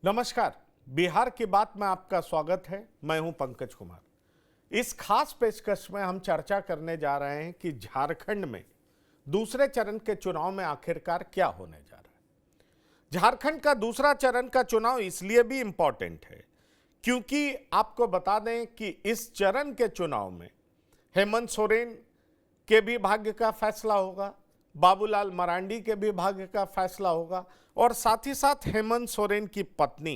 नमस्कार। बिहार की बात में आपका स्वागत है। मैं हूं पंकज कुमार। इस खास पेशकश में हम चर्चा करने जा रहे हैं कि झारखंड में दूसरे चरण के चुनाव में आखिरकार क्या होने जा रहा है। झारखंड का दूसरा चरण का चुनाव इसलिए भी इंपॉर्टेंट है क्योंकि आपको बता दें कि इस चरण के चुनाव में हेमंत सोरेन के भी भाग्य का फैसला होगा, बाबूलाल मरांडी के भी भाग्य का फैसला होगा और साथ ही साथ हेमंत सोरेन की पत्नी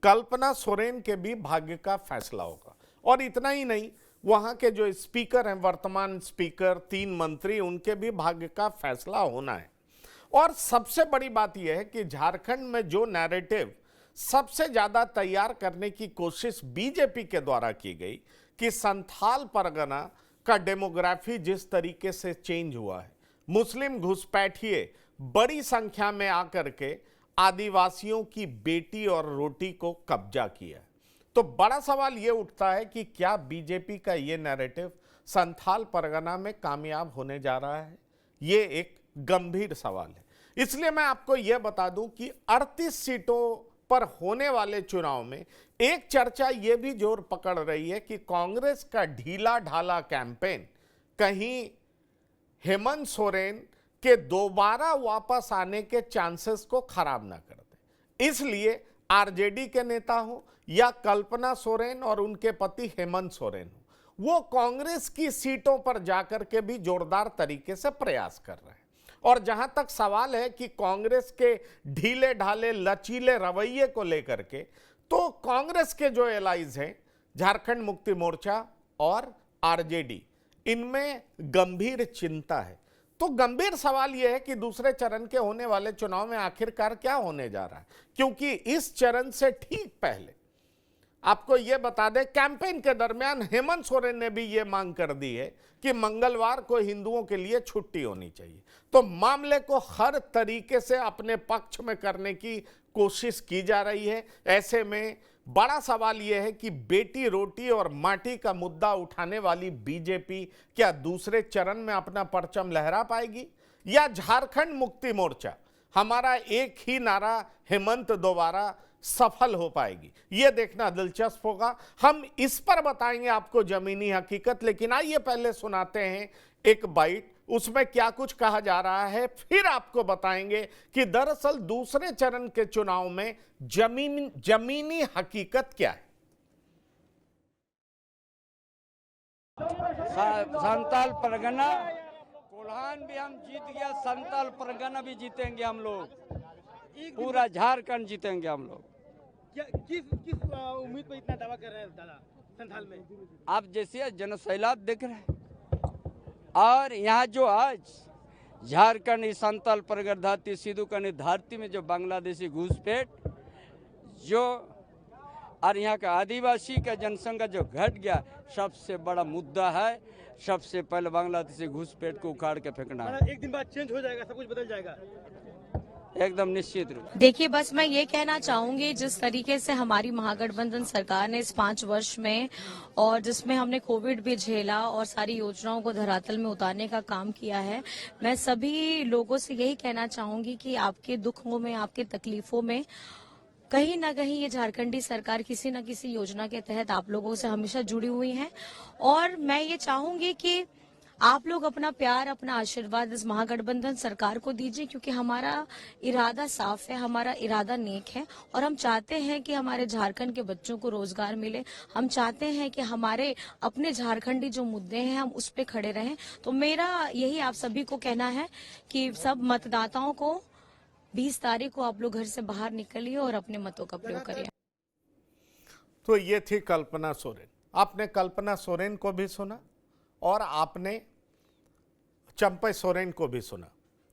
कल्पना सोरेन के भी भाग्य का फैसला होगा। और इतना ही नहीं, वहां के जो स्पीकर हैं, वर्तमान स्पीकर, 3 मंत्री, उनके भी भाग्य का फैसला होना है। और सबसे बड़ी बात यह है कि झारखंड में जो नैरेटिव सबसे ज्यादा तैयार करने की कोशिश बीजेपी के द्वारा की गई कि संथाल परगना का डेमोग्राफी जिस तरीके से चेंज हुआ है, मुस्लिम घुसपैठिए बड़ी संख्या में आकर के आदिवासियों की बेटी और रोटी को कब्जा किया, तो बड़ा सवाल यह उठता है कि क्या बीजेपी का यह नैरेटिव संथाल परगना में कामयाब होने जा रहा है। यह एक गंभीर सवाल है। इसलिए मैं आपको यह बता दूं कि 38 सीटों पर होने वाले चुनाव में एक चर्चा यह भी जोर पकड़ रही है कि कांग्रेस का ढीला ढाला कैंपेन कहीं हेमंत सोरेन के दोबारा वापस आने के चांसेस को खराब ना कर दे। इसलिए आरजेडी के नेता हो या कल्पना सोरेन और उनके पति हेमंत सोरेन हो, वो कांग्रेस की सीटों पर जाकर के भी जोरदार तरीके से प्रयास कर रहे हैं। और जहां तक सवाल है कि कांग्रेस के ढीले ढाले लचीले रवैये को लेकर के, तो कांग्रेस के जो एलाइज हैं, झारखंड मुक्ति मोर्चा और आरजेडी, इनमें गंभीर चिंता है। तो गंभीर सवाल यह है कि दूसरे चरण के होने वाले चुनाव में आखिरकार क्या होने जा रहा है, क्योंकि इस चरण से ठीक पहले आपको यह बता दें, कैंपेन के दरमियान हेमंत सोरेन ने भी यह मांग कर दी है कि मंगलवार को हिंदुओं के लिए छुट्टी होनी चाहिए। तो मामले को हर तरीके से अपने पक्ष में करने की कोशिश की जा रही है। ऐसे में बड़ा सवाल यह है कि बेटी रोटी और माटी का मुद्दा उठाने वाली बीजेपी क्या दूसरे चरण में अपना परचम लहरा पाएगी, या झारखंड मुक्ति मोर्चा, हमारा एक ही नारा हेमंत दोबारा, सफल हो पाएगी। यह देखना दिलचस्प होगा। हम इस पर बताएंगे आपको जमीनी हकीकत, लेकिन आइए पहले सुनाते हैं एक बाइट, उसमें क्या कुछ कहा जा रहा है, फिर आपको बताएंगे कि दरअसल दूसरे चरण के चुनाव में जमीनी हकीकत क्या है। संताल परगना कोल्हान भी हम जीत गया, संताल परगना भी जीतेंगे हम लोग, पूरा झारखंड जीतेंगे हम लोग। किस उम्मीद पर इतना दावा कर रहे हैं दादा संथाल में? आप जैसे जनसैलाब देख रहे हैं, और यहाँ जो आज झारखंड संताल परगना धरती सिद्धू का धरती में जो बांग्लादेशी घुसपैठ जो, और यहाँ का आदिवासी का जनसंख्या जो घट गया, सबसे बड़ा मुद्दा है। सबसे पहले बांग्लादेशी घुसपैठ को उखाड़ के फेंकना है। एक दिन बाद चेंज हो जाएगा, सब कुछ बदल जाएगा एकदम निश्चित रूप। देखिए, बस मैं ये कहना चाहूंगी, जिस तरीके से हमारी महागठबंधन सरकार ने इस 5 वर्ष में, और जिसमें हमने कोविड भी झेला और सारी योजनाओं को धरातल में उतारने का काम किया है, मैं सभी लोगों से यही कहना चाहूंगी कि आपके दुखों में, आपके तकलीफों में कहीं ना कहीं ये झारखंडी सरकार किसी न किसी योजना के तहत आप लोगों से हमेशा जुड़ी हुई है। और मैं ये चाहूंगी कि आप लोग अपना प्यार, अपना आशीर्वाद इस महागठबंधन सरकार को दीजिए, क्योंकि हमारा इरादा साफ है, हमारा इरादा नेक है, और हम चाहते हैं कि हमारे झारखंड के बच्चों को रोजगार मिले। हम चाहते हैं कि हमारे अपने झारखंडी जो मुद्दे हैं हम उस पे खड़े रहें। तो मेरा यही आप सभी को कहना है कि सब मतदाताओं को 20 तारीख को आप लोग घर से बाहर निकलिए और अपने मतों का प्रयोग करिए। तो ये थी कल्पना सोरेन। आपने कल्पना सोरेन को भी सुना और आपने चंपई सोरेन को भी सुना।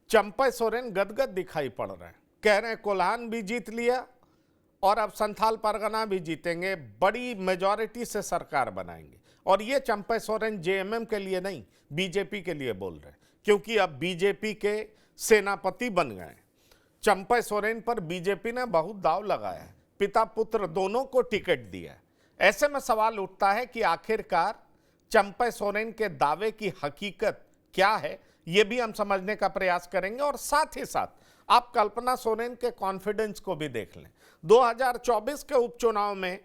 चंपई सोरेन गदगद दिखाई पड़ रहे हैं, कह रहे हैं कोल्हान भी जीत लिया और अब संथाल परगना भी जीतेंगे, बड़ी मेजॉरिटी से सरकार बनाएंगे। और ये चंपई सोरेन जेएमएम के लिए नहीं, बीजेपी के लिए बोल रहे हैं, क्योंकि अब बीजेपी के सेनापति बन गए। चंपई सोरेन पर बीजेपी ने बहुत दाव लगाया है, पिता पुत्र दोनों को टिकट दिया है। ऐसे में सवाल उठता है कि आखिरकार चंपई सोरेन के दावे की हकीकत क्या है, यह भी हम समझने का प्रयास करेंगे। और साथ ही साथ आप कल्पना सोरेन के कॉन्फिडेंस को भी देख लें। 2024 के उपचुनाव में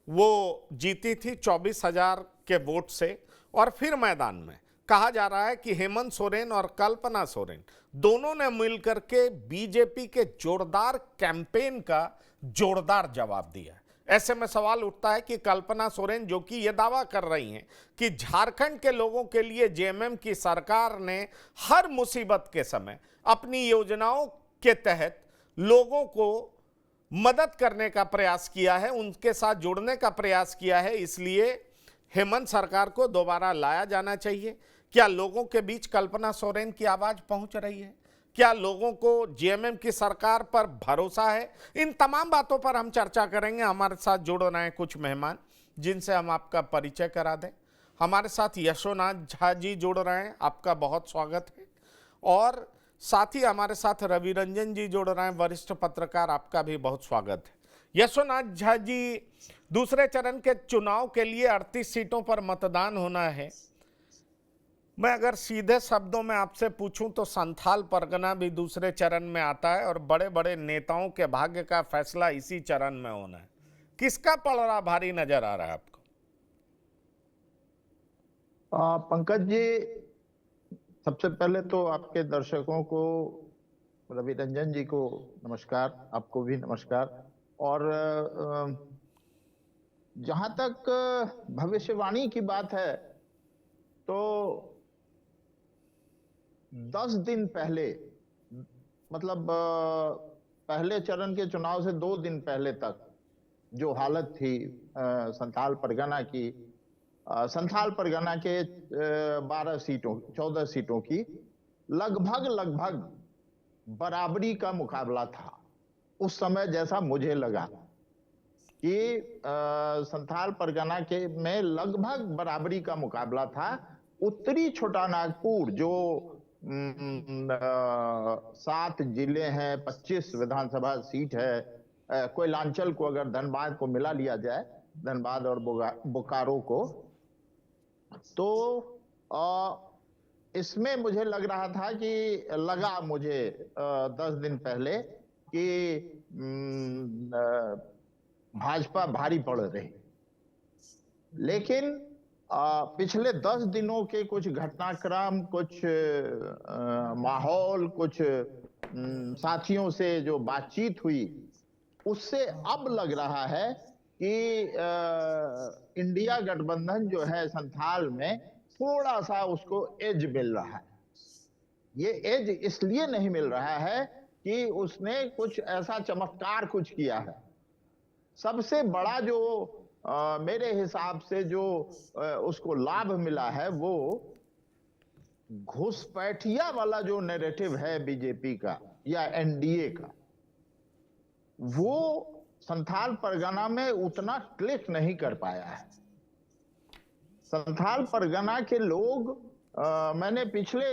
वो जीती थी 24,000 के वोट से, और फिर मैदान में कहा जा रहा है कि हेमंत सोरेन और कल्पना सोरेन दोनों ने मिलकर के बीजेपी के जोरदार कैंपेन का जोरदार जवाब दिया है। ऐसे में सवाल उठता है कि कल्पना सोरेन, जो कि यह दावा कर रही हैं कि झारखंड के लोगों के लिए जेएमएम की सरकार ने हर मुसीबत के समय अपनी योजनाओं के तहत लोगों को मदद करने का प्रयास किया है, उनके साथ जुड़ने का प्रयास किया है, इसलिए हेमंत सरकार को दोबारा लाया जाना चाहिए। क्या लोगों के बीच कल्पना सोरेन की आवाज पहुंच रही है? क्या लोगों को जेएमएम की सरकार पर भरोसा है? इन तमाम बातों पर हम चर्चा करेंगे। हमारे साथ जुड़ रहे हैं कुछ मेहमान जिनसे हम आपका परिचय करा दें। हमारे साथ यशोनाथ झा जी जुड़ रहे हैं, आपका बहुत स्वागत है। और साथ ही हमारे साथ रवि रंजन जी जुड़ रहे हैं, वरिष्ठ पत्रकार, आपका भी बहुत स्वागत है। यशोनाथ झा जी, दूसरे चरण के चुनाव के लिए 38 सीटों पर मतदान होना है। मैं अगर सीधे शब्दों में आपसे पूछूं तो संथाल परगना भी दूसरे चरण में आता है और बड़े बड़े नेताओं के भाग्य का फैसला इसी चरण में होना है। किसका पलड़ा भारी नजर आ रहा है आपको? पंकज जी, सबसे पहले तो आपके दर्शकों को, रवि रंजन जी को नमस्कार, आपको भी नमस्कार। और जहां तक भविष्यवाणी की बात है तो 10 दिन पहले, मतलब पहले चरण के चुनाव से 2 दिन पहले तक जो हालत थी संथाल परगना की, संथाल परगना के 14 सीटों की लगभग बराबरी का मुकाबला था। उस समय जैसा मुझे लगा कि संथाल परगना के में लगभग बराबरी का मुकाबला था। उत्तरी छोटानागपुर जो 7 जिले हैं, 25 विधानसभा सीट है, कोयलांचल को अगर धनबाद को मिला लिया जाए, धनबाद और बोकारो को, तो इसमें मुझे लग रहा था कि लगा मुझे 10 दिन पहले कि भाजपा भारी पड़ रही। लेकिन पिछले 10 दिनों के कुछ घटनाक्रम, कुछ माहौल, कुछ साथियों से जो बातचीत हुई, उससे अब लग रहा है कि इंडिया गठबंधन जो है संथाल में थोड़ा सा उसको एज मिल रहा है। ये एज इसलिए नहीं मिल रहा है कि उसने कुछ ऐसा चमत्कार कुछ किया है। सबसे बड़ा जो मेरे हिसाब से जो उसको लाभ मिला है वो घुसपैठिया वाला जो नैरेटिव है बीजेपी का या एनडीए का, वो संथाल परगना में उतना क्लिक नहीं कर पाया है। संथाल परगना के लोग, मैंने पिछले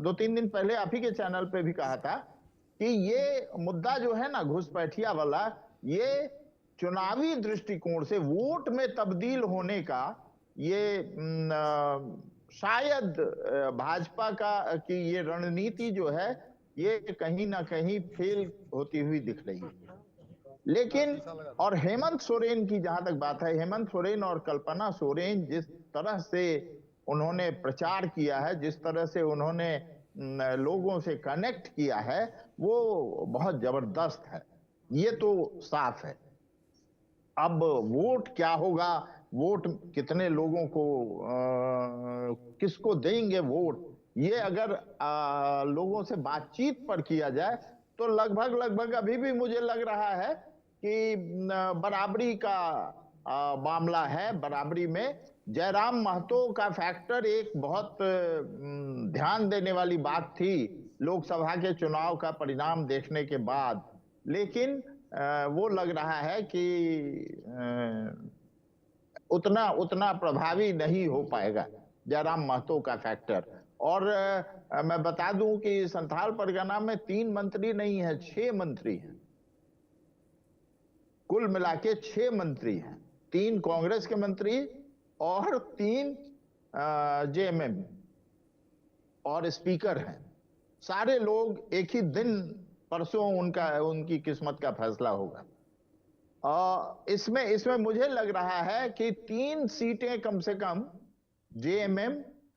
2-3 दिन पहले आप ही के चैनल पे भी कहा था कि ये मुद्दा जो है ना घुसपैठिया वाला, ये चुनावी दृष्टिकोण से वोट में तब्दील होने का ये शायद भाजपा का की ये रणनीति जो है ये कहीं ना कहीं फेल होती हुई दिख रही है। लेकिन और हेमंत सोरेन की जहां तक बात है, हेमंत सोरेन और कल्पना सोरेन जिस तरह से उन्होंने प्रचार किया है, जिस तरह से उन्होंने लोगों से कनेक्ट किया है, वो बहुत जबरदस्त है। ये तो साफ है। अब वोट क्या होगा, वोट कितने लोगों को किसको देंगे वोट, ये अगर लोगों से बातचीत पर किया जाए तो लगभग अभी भी मुझे लग रहा है कि बराबरी का मामला है। बराबरी में जयराम महतो का फैक्टर एक बहुत ध्यान देने वाली बात थी लोकसभा के चुनाव का परिणाम देखने के बाद, लेकिन वो लग रहा है कि उतना प्रभावी नहीं हो पाएगा जयराम महतो का फैक्टर। और मैं बता दूं कि संथाल परगना में 3 मंत्री नहीं है, 6 मंत्री हैं। कुल मिला के 6 मंत्री हैं, 3 कांग्रेस के मंत्री और 3 जेएमएम और स्पीकर हैं। सारे लोग एक ही दिन परसों उनकी किस्मत का फैसला होगा। इसमें इसमें मुझे लग रहा है कि 3 सीटें कम से कम जेएमएम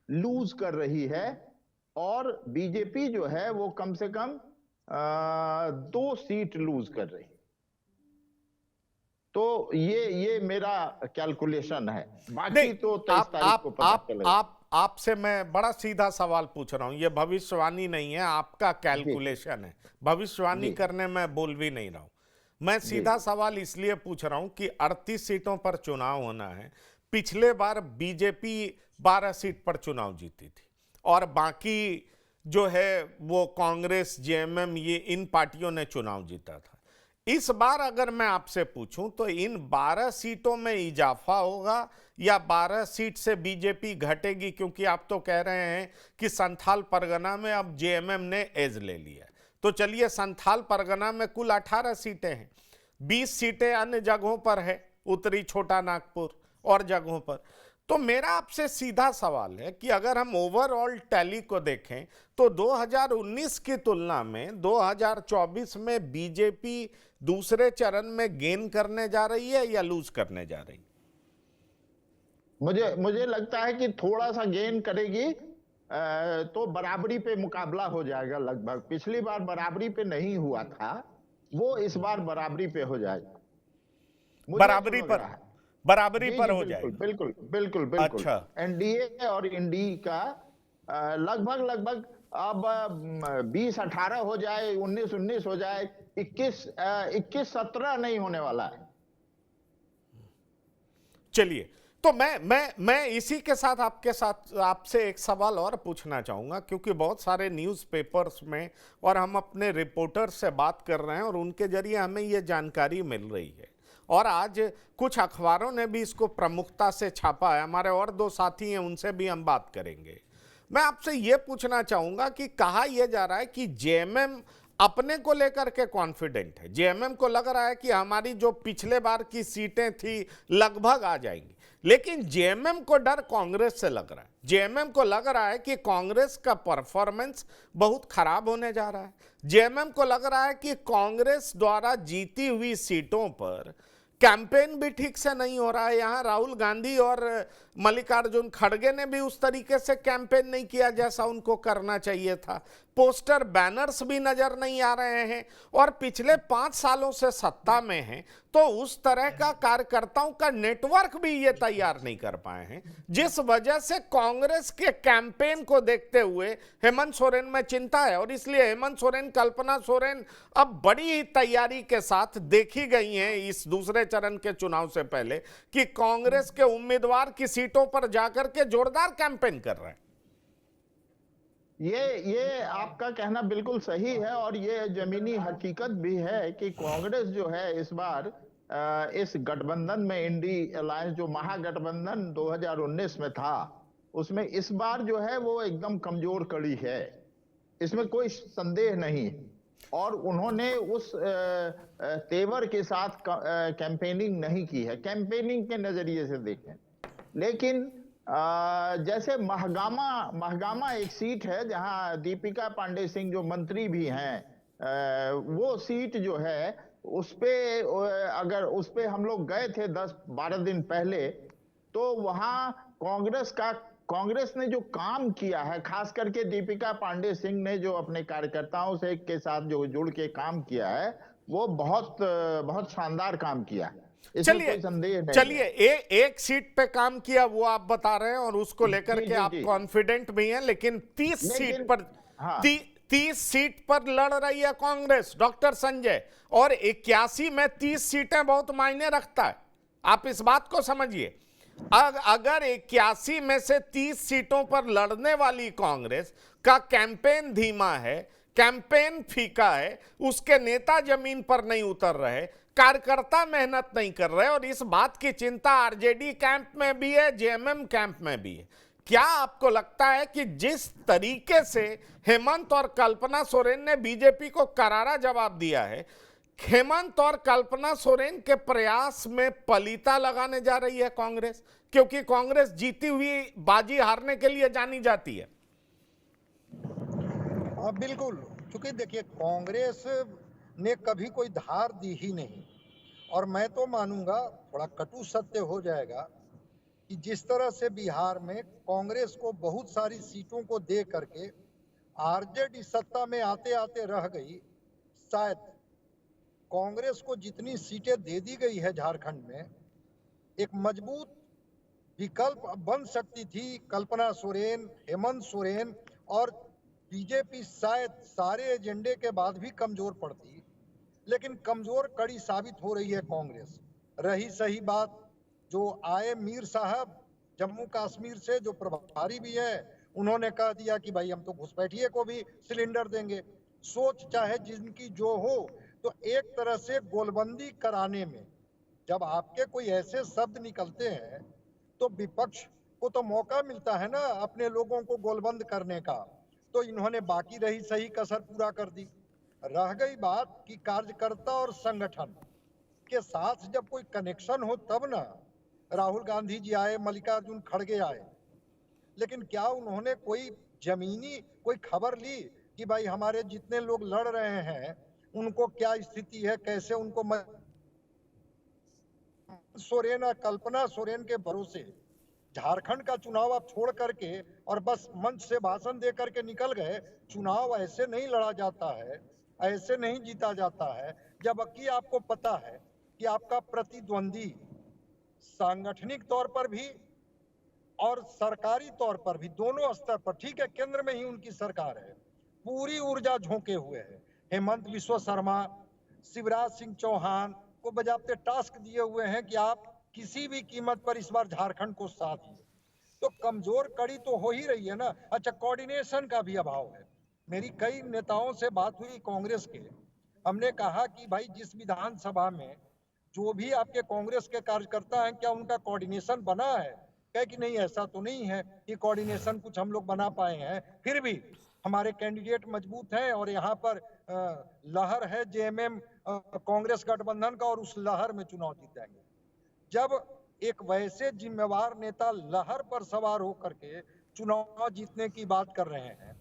लूज कर रही है और बीजेपी जो है वो कम से कम 2 सीट लूज कर रही है। तो ये मेरा कैलकुलेशन है, बाकी नहीं, तो 23 तारीख को पता चलेगा। आपसे मैं बड़ा सीधा सवाल पूछ रहा हूं, ये भविष्यवाणी नहीं है, आपका कैलकुलेशन है। भविष्यवाणी करने में बोल भी नहीं रहा हूं। मैं सीधा सवाल इसलिए पूछ रहा हूं कि 38 सीटों पर चुनाव होना है। पिछले बार बीजेपी 12 सीट पर चुनाव जीती थी और बाकी जो है वो कांग्रेस, जेएमएम, ये इन पार्टियों ने चुनाव जीता था। इस बार अगर मैं आपसे पूछूं तो इन 12 सीटों में इजाफा होगा या 12 सीट से बीजेपी घटेगी? क्योंकि आप तो कह रहे हैं कि संथाल परगना में अब जेएमएम ने एज ले लिया। तो चलिए, संथाल परगना में कुल 18 सीटें हैं, 20 सीटें अन्य जगहों पर है, उत्तरी छोटा नागपुर और जगहों पर। तो मेरा आपसे सीधा सवाल है कि अगर हम ओवरऑल टैली को देखें तो 2019 की तुलना में 2024 में बीजेपी दूसरे चरण में गेन करने जा रही है या लूज करने जा रही है? मुझे लगता है कि थोड़ा सा गेन करेगी, तो बराबरी पे मुकाबला हो जाएगा लगभग। पिछली बार बराबरी पे नहीं हुआ था, वो इस बार बराबरी पे हो जाएगा। बराबरी पर हो बिल्कुल, जाएगी। बिल्कुल बिल्कुल बिल्कुल। अच्छा, एनडीए और इंडी का लगभग अब 20-18 हो जाए, 19-19 हो जाए, 21-17 नहीं होने वाला है। चलिए, तो मैं इसी के साथ आपसे एक सवाल और पूछना चाहूंगा, क्योंकि बहुत सारे न्यूज़पेपर्स में और हम अपने रिपोर्टर से बात कर रहे हैं और उनके जरिए हमें ये जानकारी मिल रही है और आज कुछ अखबारों ने भी इसको प्रमुखता से छापा है। हमारे और 2 साथी हैं, उनसे भी हम बात करेंगे। मैं आपसे ये पूछना चाहूंगा कि कहा यह जा रहा है कि जेएमएम अपने को लेकर के कॉन्फिडेंट है। जेएमएम को लग रहा है कि हमारी जो पिछले बार की सीटें थी लगभग आ जाएंगी, लेकिन जेएमएम को डर कांग्रेस से लग रहा है। जेएमएम को लग रहा है कि कांग्रेस का परफॉर्मेंस बहुत खराब होने जा रहा है। जेएमएम को लग रहा है कि कांग्रेस द्वारा जीती हुई सीटों पर कैंपेन भी ठीक से नहीं हो रहा है। यहां राहुल गांधी और मल्लिकार्जुन खड़गे ने भी उस तरीके से कैंपेन नहीं किया जैसा उनको करना चाहिए था। पोस्टर, बैनर्स भी नजर नहीं आ रहे हैं और पिछले 5 सालों से सत्ता में हैं, तो उस तरह का कार्यकर्ताओं का नेटवर्क भी ये तैयार नहीं कर पाए हैं, जिस वजह से कांग्रेस के कैंपेन को देखते हुए हेमंत सोरेन में चिंता है। और इसलिए हेमंत सोरेन, कल्पना सोरेन अब बड़ी ही तैयारी के साथ देखी गई हैं इस दूसरे चरण के चुनाव से पहले कि कांग्रेस के उम्मीदवार की सीटों पर जाकर के जोरदार कैंपेन कर रहे हैं। ये आपका कहना बिल्कुल सही है और ये जमीनी हकीकत भी है कि कांग्रेस जो है इस बार इस गठबंधन में, इंडी अलायंस जो महागठबंधन 2019 में था, उसमें इस बार जो है वो एकदम कमजोर कड़ी है, इसमें कोई संदेह नहीं। और उन्होंने उस तेवर के साथ कैंपेनिंग नहीं की है, कैंपेनिंग के नजरिए से देखें। लेकिन जैसे महगामा एक सीट है जहां दीपिका पांडे सिंह जो मंत्री भी हैं, वो सीट जो है अगर उस पे हम लोग गए थे 10-12 दिन पहले, तो वहां कांग्रेस ने जो काम किया है, खास करके दीपिका पांडे सिंह ने जो अपने कार्यकर्ताओं से के साथ जो जुड़ के काम किया है, वो बहुत शानदार काम किया है। चलिए, एक सीट पे काम किया वो आप बता रहे हैं और उसको लेकर के आप कॉन्फिडेंट भी हैं, लेकिन 30 सीट पर लड़ रही है कांग्रेस, डॉक्टर संजय, और 81 में 30 सीटें बहुत मायने रखता है। आप इस बात को समझिए, अगर 81 में से 30 सीटों पर लड़ने वाली कांग्रेस का कैंपेन धीमा है, कैंपेन फीका है, उसके नेता जमीन पर नहीं उतर रहे, कार्यकर्ता मेहनत नहीं कर रहे, और इस बात की चिंता आरजेडी कैंप में भी है, जेएमएम कैंप में भी है, क्या आपको लगता है कि जिस तरीके से हेमंत और कल्पना सोरेन ने बीजेपी को करारा जवाब दिया है, हेमंत और कल्पना सोरेन के प्रयास में पलीता लगाने जा रही है कांग्रेस? क्योंकि कांग्रेस जीती हुई बाजी हारने के लिए जानी जाती है। हाँ बिल्कुल, क्योंकि देखिए कांग्रेस ने कभी कोई धार दी ही नहीं। और मैं तो मानूंगा, थोड़ा कटु सत्य हो जाएगा, कि जिस तरह से बिहार में कांग्रेस को बहुत सारी सीटों को दे करके आरजेडी सत्ता में आते आते रह गई, शायद कांग्रेस को जितनी सीटें दे दी गई है झारखंड में, एक मजबूत विकल्प बन सकती थी कल्पना सोरेन, हेमंत सोरेन, और बीजेपी शायद सारे एजेंडे के बाद भी कमजोर पड़ती। लेकिन कमजोर कड़ी साबित हो रही है कांग्रेस। रही सही बात, जो आए मीर साहब जम्मू कश्मीर से, जो प्रभारी भी है, उन्होंने कह दिया कि भाई हम तो घुसपैठिए को भी सिलेंडर देंगे। सोच चाहे जिनकी जो हो, तो एक तरह से गोलबंदी कराने में जब आपके कोई ऐसे शब्द निकलते हैं, तो विपक्ष को तो मौका मिलता है ना अपने लोगों को गोलबंद करने का। तो इन्होंने बाकी रही सही कसर पूरा कर दी। रह गई बात कि कार्यकर्ता और संगठन के साथ जब कोई कनेक्शन हो तब ना। राहुल गांधी जी आए, मल्लिकार्जुन खड़गे आए, लेकिन क्या उन्होंने कोई जमीनी कोई खबर ली कि भाई हमारे जितने लोग लड़ रहे हैं उनको क्या स्थिति है, कैसे उनको सोरेन और कल्पना सोरेन के भरोसे झारखंड का चुनाव आप छोड़ करके और बस मंच से भाषण दे करके निकल गए। चुनाव ऐसे नहीं लड़ा जाता है, ऐसे नहीं जीता जाता है, जबकि आपको पता है कि आपका प्रतिद्वंदी सांगठनिक तौर पर भी और सरकारी तौर पर भी, दोनों स्तर पर, ठीक है केंद्र में ही उनकी सरकार है, पूरी ऊर्जा झोंके हुए है। हेमंत बिश्व शर्मा, शिवराज सिंह चौहान को बजाते टास्क दिए हुए हैं कि आप किसी भी कीमत पर इस बार झारखंड को साथ दिए। तो कमजोर कड़ी तो हो ही रही है ना। अच्छा, कोऑर्डिनेशन का भी अभाव है। मेरी कई नेताओं से बात हुई कांग्रेस के, हमने कहा कि भाई जिस विधानसभा में जो भी आपके कांग्रेस के कार्यकर्ता हैं, क्या उनका कोऑर्डिनेशन बना है? कहे कि नहीं, ऐसा तो नहीं है कि कोऑर्डिनेशन कुछ हम लोग बना पाए हैं। फिर भी हमारे कैंडिडेट मजबूत हैं और यहाँ पर लहर है जेएमएम कांग्रेस गठबंधन का, और उस लहर में चुनाव जीतेंगे। जब एक वैसे जिम्मेवार नेता लहर पर सवार होकर के चुनाव जीतने की बात कर रहे हैं,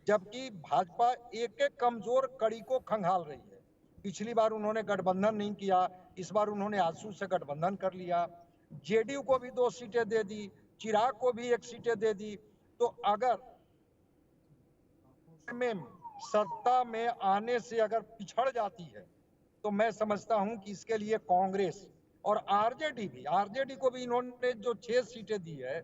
जबकि भाजपा एक एक कमजोर कड़ी को खंगाल रही है। पिछली बार उन्होंने गठबंधन नहीं किया, इस बार उन्होंने आजसू से गठबंधन कर लिया। जेडीयू को भी 2 सीटें दे दी, चिराग को भी 1 सीटें दे दी। तो अगर में सत्ता में आने से अगर पिछड़ जाती है, तो मैं समझता हूं कि इसके लिए कांग्रेस और आरजेडी को भी इन्होंने जो 6 सीटें दी है,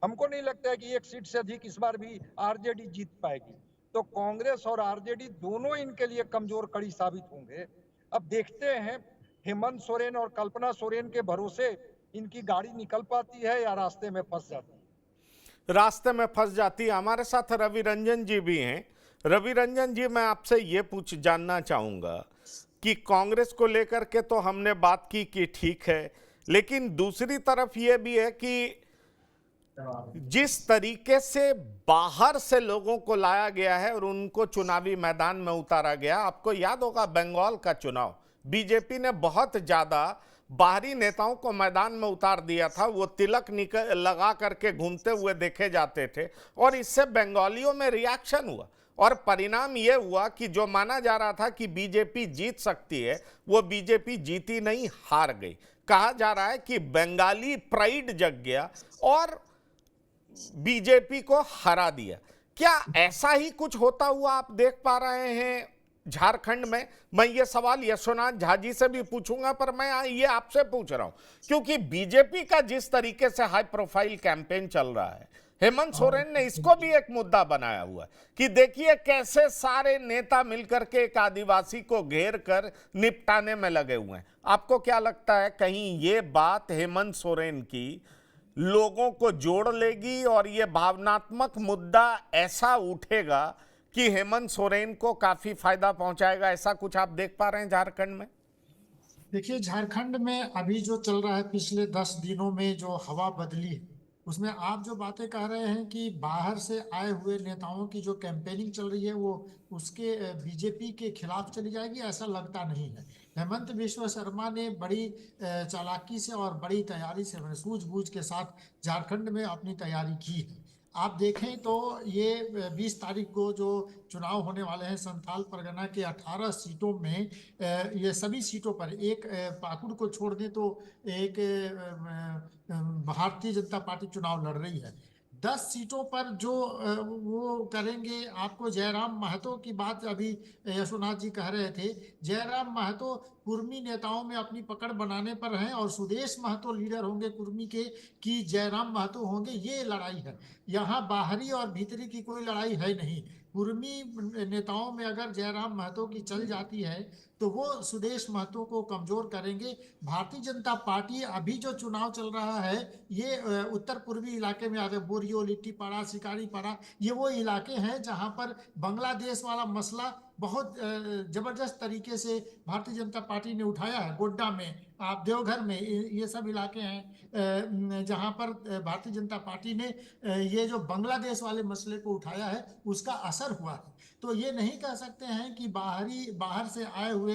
हमको नहीं लगता है कि 1 सीट से अधिक इस बार भी आरजेडी जीत पाएगी। तो कांग्रेस और आरजेडी दोनों इनके लिए कमजोर कड़ी साबित होंगे। अब देखते हैं हेमंत सोरेन और कल्पना सोरेन के भरोसे इनकी गाड़ी निकल पाती है या रास्ते में फंस जाती है। रास्ते में फंस जाती है। हमारे साथ रवि रंजन जी भी हैं। रवि रंजन जी, मैं आपसे ये जानना चाहूंगा कि कांग्रेस को लेकर के तो हमने बात की कि ठीक है, लेकिन दूसरी तरफ ये भी है कि जिस तरीके से बाहर से लोगों को लाया गया है और उनको चुनावी मैदान में उतारा गया, आपको याद होगा बंगाल का चुनाव, बीजेपी ने बहुत ज्यादा बाहरी नेताओं को मैदान में उतार दिया था। वो तिलक लगा करके घूमते हुए देखे जाते थे और इससे बंगालियों में रिएक्शन हुआ और परिणाम ये हुआ कि जो माना जा रहा था कि बीजेपी जीत सकती है, वो बीजेपी जीती नहीं, हार गई। कहा जा रहा है कि बंगाली प्राइड जग गया और बीजेपी को हरा दिया। क्या ऐसा ही कुछ होता हुआ आप देख पा रहे हैं झारखंड में? मैं ये सवाल यशोनाथ झा जी से भी पूछूंगा, पर मैं ये आपसे पूछ रहा हूं क्योंकि बीजेपी का जिस तरीके से हाई प्रोफाइल कैंपेन चल रहा है, हेमंत सोरेन ने इसको भी एक मुद्दा बनाया हुआ है कि देखिए कैसे सारे नेता मिलकर के एक आदिवासी को घेर कर निपटाने में लगे हुए हैं। आपको क्या लगता है, कहीं ये बात हेमंत सोरेन की लोगों को जोड़ लेगी और ये भावनात्मक मुद्दा ऐसा उठेगा कि हेमंत सोरेन को काफी फायदा पहुंचाएगा? ऐसा कुछ आप देख पा रहे हैं झारखंड में? देखिए, झारखंड में अभी जो चल रहा है, पिछले 10 दिनों में जो हवा बदली, उसमें आप जो बातें कह रहे हैं कि बाहर से आए हुए नेताओं की जो कैंपेनिंग चल रही है वो उसके बीजेपी के खिलाफ चली जाएगी, ऐसा लगता नहीं है। हेमंत बिश्व शर्मा ने बड़ी चालाकी से और बड़ी तैयारी से, सूझबूझ के साथ झारखंड में अपनी तैयारी की है आप देखें तो ये 20 तारीख को जो चुनाव होने वाले हैं संथाल परगना के 18 सीटों में ये सभी सीटों पर एक पाकुड़ को छोड़ दें तो एक भारतीय जनता पार्टी चुनाव लड़ रही है। 10 सीटों पर जो वो करेंगे। आपको जयराम महतो की बात अभी यशोनाथ जी कह रहे थे। जयराम महतो कुर्मी नेताओं में अपनी पकड़ बनाने पर हैं और सुदेश महतो लीडर होंगे कुर्मी के कि जयराम महतो होंगे, ये लड़ाई है। यहाँ बाहरी और भीतरी की कोई लड़ाई है नहीं। कुर्मी नेताओं में अगर जयराम महतो की चल जाती है तो वो सुदेश महतो को कमजोर करेंगे। भारतीय जनता पार्टी अभी जो चुनाव चल रहा है ये उत्तर पूर्वी इलाके में आते बोरियो, लिट्टीपाड़ा, शिकारीपाड़ा, ये वो इलाके हैं जहां पर बांग्लादेश वाला मसला बहुत जबरदस्त तरीके से भारतीय जनता पार्टी ने उठाया है। गोड्डा में, आप देवघर में, ये सब इलाके हैं जहां पर भारतीय जनता पार्टी ने ये जो बांग्लादेश वाले मसले को उठाया है उसका असर हुआ है। तो ये नहीं कह सकते हैं कि बाहर से आए हुए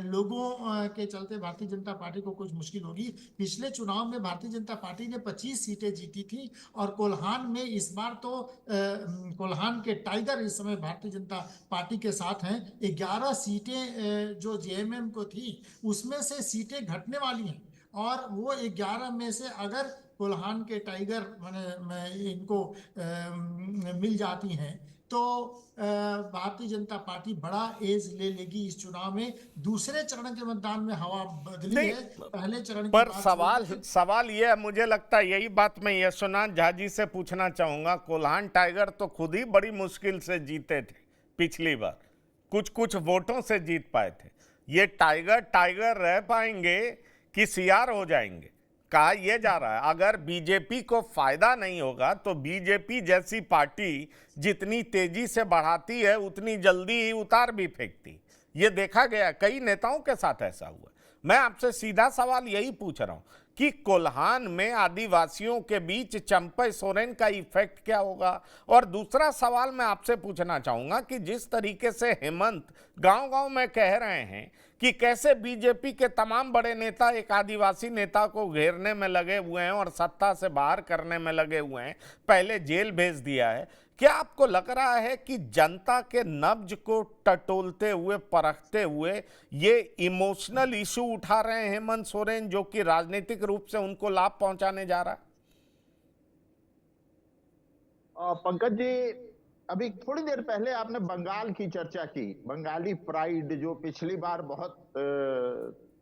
लोगों के चलते भारतीय जनता पार्टी को कुछ मुश्किल होगी। पिछले चुनाव में भारतीय जनता पार्टी ने 25 सीटें जीती थी और कोल्हान में इस बार तो कोल्हान के टाइगर इस समय भारतीय जनता पार्टी के साथ हैं। 11 सीटें जो जेएमएम को थी उसमें से सीटें घटने वाली हैं और वो 11 में से अगर कोल्हान के टाइगर इनको मिल जाती हैं तो भारतीय जनता पार्टी बड़ा एज ले लेगी इस चुनाव में। दूसरे चरण के मतदान में हवा बदली है। पहले चरण की पर बात सवाल ये है, मुझे लगता है यही बात मैं यशोनाथ झा जी से पूछना चाहूंगा। कोल्हान टाइगर तो खुद ही बड़ी मुश्किल से जीते थे पिछली बार, कुछ वोटों से जीत पाए थे। ये टाइगर रह पाएंगे कि सीआर हो जाएंगे? कहा यह जा रहा है अगर बीजेपी को फायदा नहीं होगा तो बीजेपी जैसी पार्टी जितनी तेजी से बढ़ाती है उतनी जल्दी ही उतार भी फेंकती। ये देखा गया, कई नेताओं के साथ ऐसा हुआ। मैं आपसे सीधा सवाल यही पूछ रहा हूं कि कोल्हान में आदिवासियों के बीच चंपई सोरेन का इफेक्ट क्या होगा। और दूसरा सवाल मैं आपसे पूछना चाहूंगा कि जिस तरीके से हेमंत गांव-गांव में कह रहे हैं कि कैसे बीजेपी के तमाम बड़े नेता एक आदिवासी नेता को घेरने में लगे हुए हैं और सत्ता से बाहर करने में लगे हुए हैं, पहले जेल भेज दिया है, क्या आपको लग रहा है कि जनता के नब्ज को टटोलते हुए, परखते हुए ये इमोशनल इशू उठा रहे हैं हेमंत सोरेन, जो कि राजनीतिक रूप से उनको लाभ पहुंचाने जा रहा है? पंकज जी, अभी थोड़ी देर पहले आपने बंगाल की चर्चा की। बंगाली प्राइड जो पिछली बार बहुत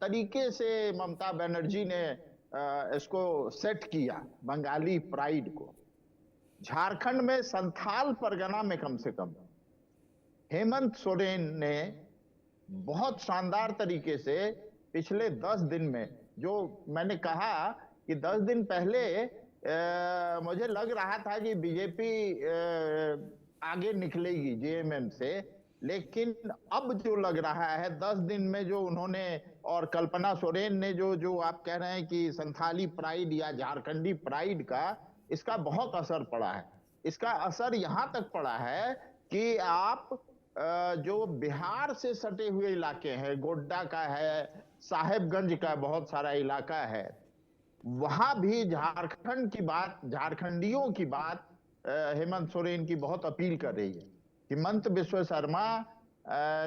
तरीके से ममता बनर्जी ने इसको सेट किया, बंगाली प्राइड को। झारखंड में संथाल परगना में कम से कम हेमंत सोरेन ने बहुत शानदार तरीके से पिछले 10 दिन में, जो मैंने कहा कि 10 दिन पहले मुझे लग रहा था कि बीजेपी आगे निकलेगी जेएमएम से, लेकिन अब जो लग रहा है 10 दिन में जो उन्होंने और कल्पना सोरेन ने जो आप कह रहे हैं कि संथाली प्राइड या झारखंडी प्राइड का, इसका बहुत असर पड़ा है। इसका असर यहां तक पड़ा है कि आप जो बिहार से सटे हुए इलाके हैं, गोड्डा का है, साहेबगंज का बहुत सारा इलाका है, वहां भी झारखंड की बात, झारखंडियों की बात हेमंत सोरेन की बहुत अपील कर रही है। हिमंत बिस्व शर्मा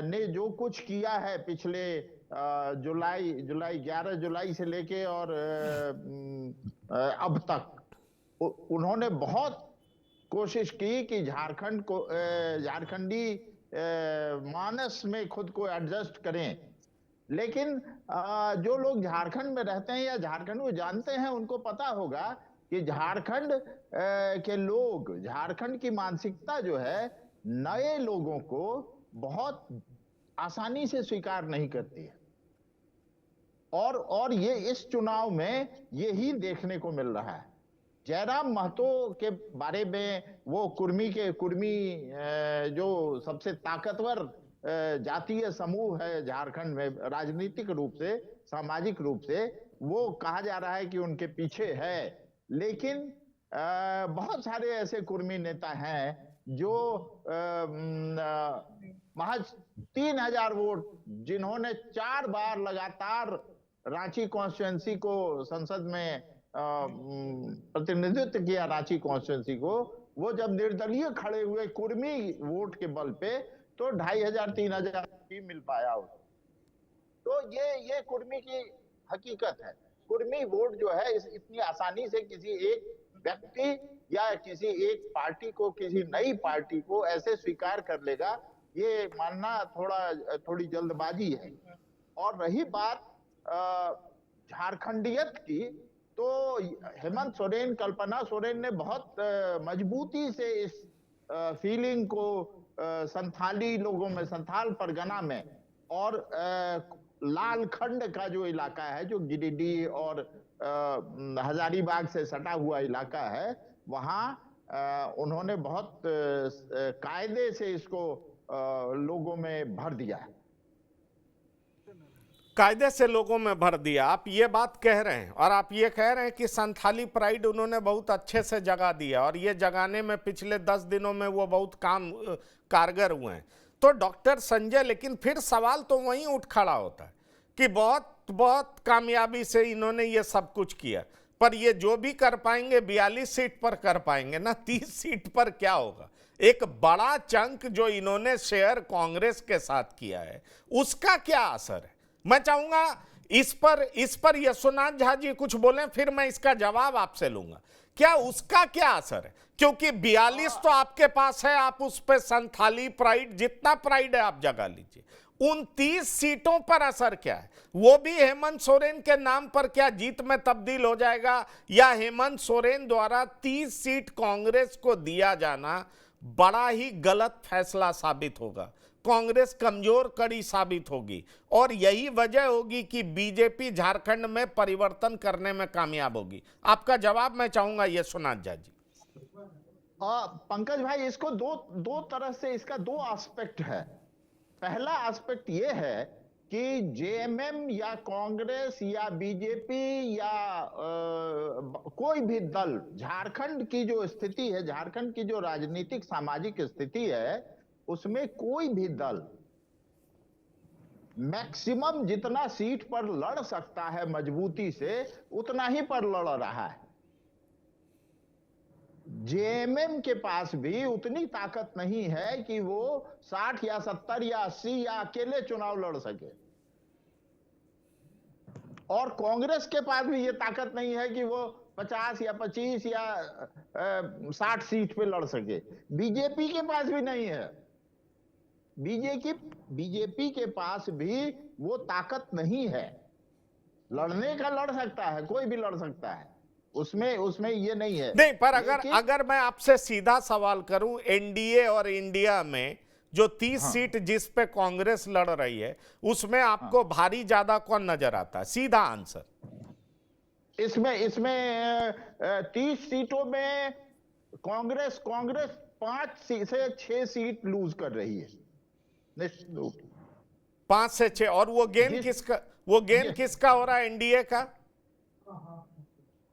ने जो कुछ किया है पिछले 11 जुलाई से लेके और अब तक, उन्होंने बहुत कोशिश की कि झारखंड को, झारखंडी मानस में खुद को एडजस्ट करें। लेकिन जो लोग झारखंड में रहते हैं या झारखंड को जानते हैं उनको पता होगा कि झारखंड के लोग, झारखंड की मानसिकता जो है नए लोगों को बहुत आसानी से स्वीकार नहीं करती है। और ये इस चुनाव में यही देखने को मिल रहा है। जयराम महतो के बारे में, वो कुर्मी जो सबसे ताकतवर जातीय समूह है झारखंड में, राजनीतिक रूप से, सामाजिक रूप से, वो कहा जा रहा है कि उनके पीछे है। लेकिन बहुत सारे ऐसे कुर्मी नेता हैं जो महज 3000 वोट, जिन्होंने 4 बार लगातार रांची कॉन्स्टिट्यूएंसी को संसद में प्रतिनिधित्व किया, रांची कॉन्स्टिट्यूएंसी को, वो जब निर्दलीय खड़े हुए कुर्मी वोट के बल पे, तो 2500-3000 ही मिल पाया उसको। तो ये कुर्मी की हकीकत है। कुर्मी वोट जो है इतनी आसानी से किसी एक व्यक्ति या किसी एक पार्टी को, किसी नई पार्टी को ऐसे स्वीकार कर लेगा, ये मानना थोड़ी जल्दबाजी है। और रही बात झारखंडियत की, तो हेमंत सोरेन, कल्पना सोरेन ने बहुत मजबूती से इस फीलिंग को संथाली लोगों में, संथाल परगना में और लालखंड का जो इलाका है, जो गिरिडीह और हजारीबाग से सटा हुआ इलाका है, वहां उन्होंने बहुत कायदे से इसको लोगों में भर दिया है। कायदे से लोगों में भर दिया, आप ये बात कह रहे हैं। और आप ये कह रहे हैं कि संथाली प्राइड उन्होंने बहुत अच्छे से जगा दिया, और ये जगाने में पिछले 10 दिनों में वो बहुत कारगर हुए हैं। तो डॉक्टर संजय, लेकिन फिर सवाल तो वहीं उठ खड़ा होता है कि बहुत कामयाबी से इन्होंने ये सब कुछ किया, पर ये जो भी कर पाएंगे 42 सीट पर कर पाएंगे ना, 30 सीट पर क्या होगा? एक बड़ा चंक जो इन्होंने शेयर कांग्रेस के साथ किया है, उसका क्या असर है? मैं चाहूंगा इस पर यशोनाथ झा जी कुछ बोलें, फिर मैं इसका जवाब आपसे लूंगा। क्या उसका क्या असर है? क्योंकि 42 तो आपके पास है, आप उस पर संथाली प्राइड, जितना प्राइड है आप जगा लीजिए। 29 सीटों पर असर क्या है? वो भी हेमंत सोरेन के नाम पर क्या जीत में तब्दील हो जाएगा, या हेमंत सोरेन द्वारा 30 सीट कांग्रेस को दिया जाना बड़ा ही गलत फैसला साबित होगा? कांग्रेस कमजोर कड़ी साबित होगी, और यही वजह होगी कि बीजेपी झारखंड में परिवर्तन करने में कामयाब होगी। आपका जवाब मैं चाहूंगा यशोनाथ झा जी। पंकज भाई, इसको दो तरह से, इसका 2 एस्पेक्ट है। पहला एस्पेक्ट ये है कि जेएमएम या कांग्रेस या बीजेपी या कोई भी दल, झारखंड की जो स्थिति है, झारखंड की जो राजनीतिक सामाजिक स्थिति है, उसमें कोई भी दल मैक्सिमम जितना सीट पर लड़ सकता है मजबूती से, उतना ही पर लड़ रहा है। जेएमएम के पास भी उतनी ताकत नहीं है कि वो 60 या 70 या 80 या अकेले चुनाव लड़ सके, और कांग्रेस के पास भी ये ताकत नहीं है कि वो 50 या 25 या 60 सीट पे लड़ सके। बीजेपी के पास भी नहीं है। बीजेपी के पास भी वो ताकत नहीं है। लड़ने का लड़ सकता है, कोई भी लड़ सकता है, उसमें ये नहीं है। नहीं, पर अगर मैं आपसे सीधा सवाल करूं, एनडीए और इंडिया में जो 30 सीट जिस पे कांग्रेस लड़ रही है, उसमें आपको भारी ज्यादा कौन नजर आता है? सीधा आंसर। इसमें 30 सीटों में कांग्रेस 5 से 6 सीट लूज कर रही है, 5 से 6। और वो गेन किसका हो रहा है? एनडीए का।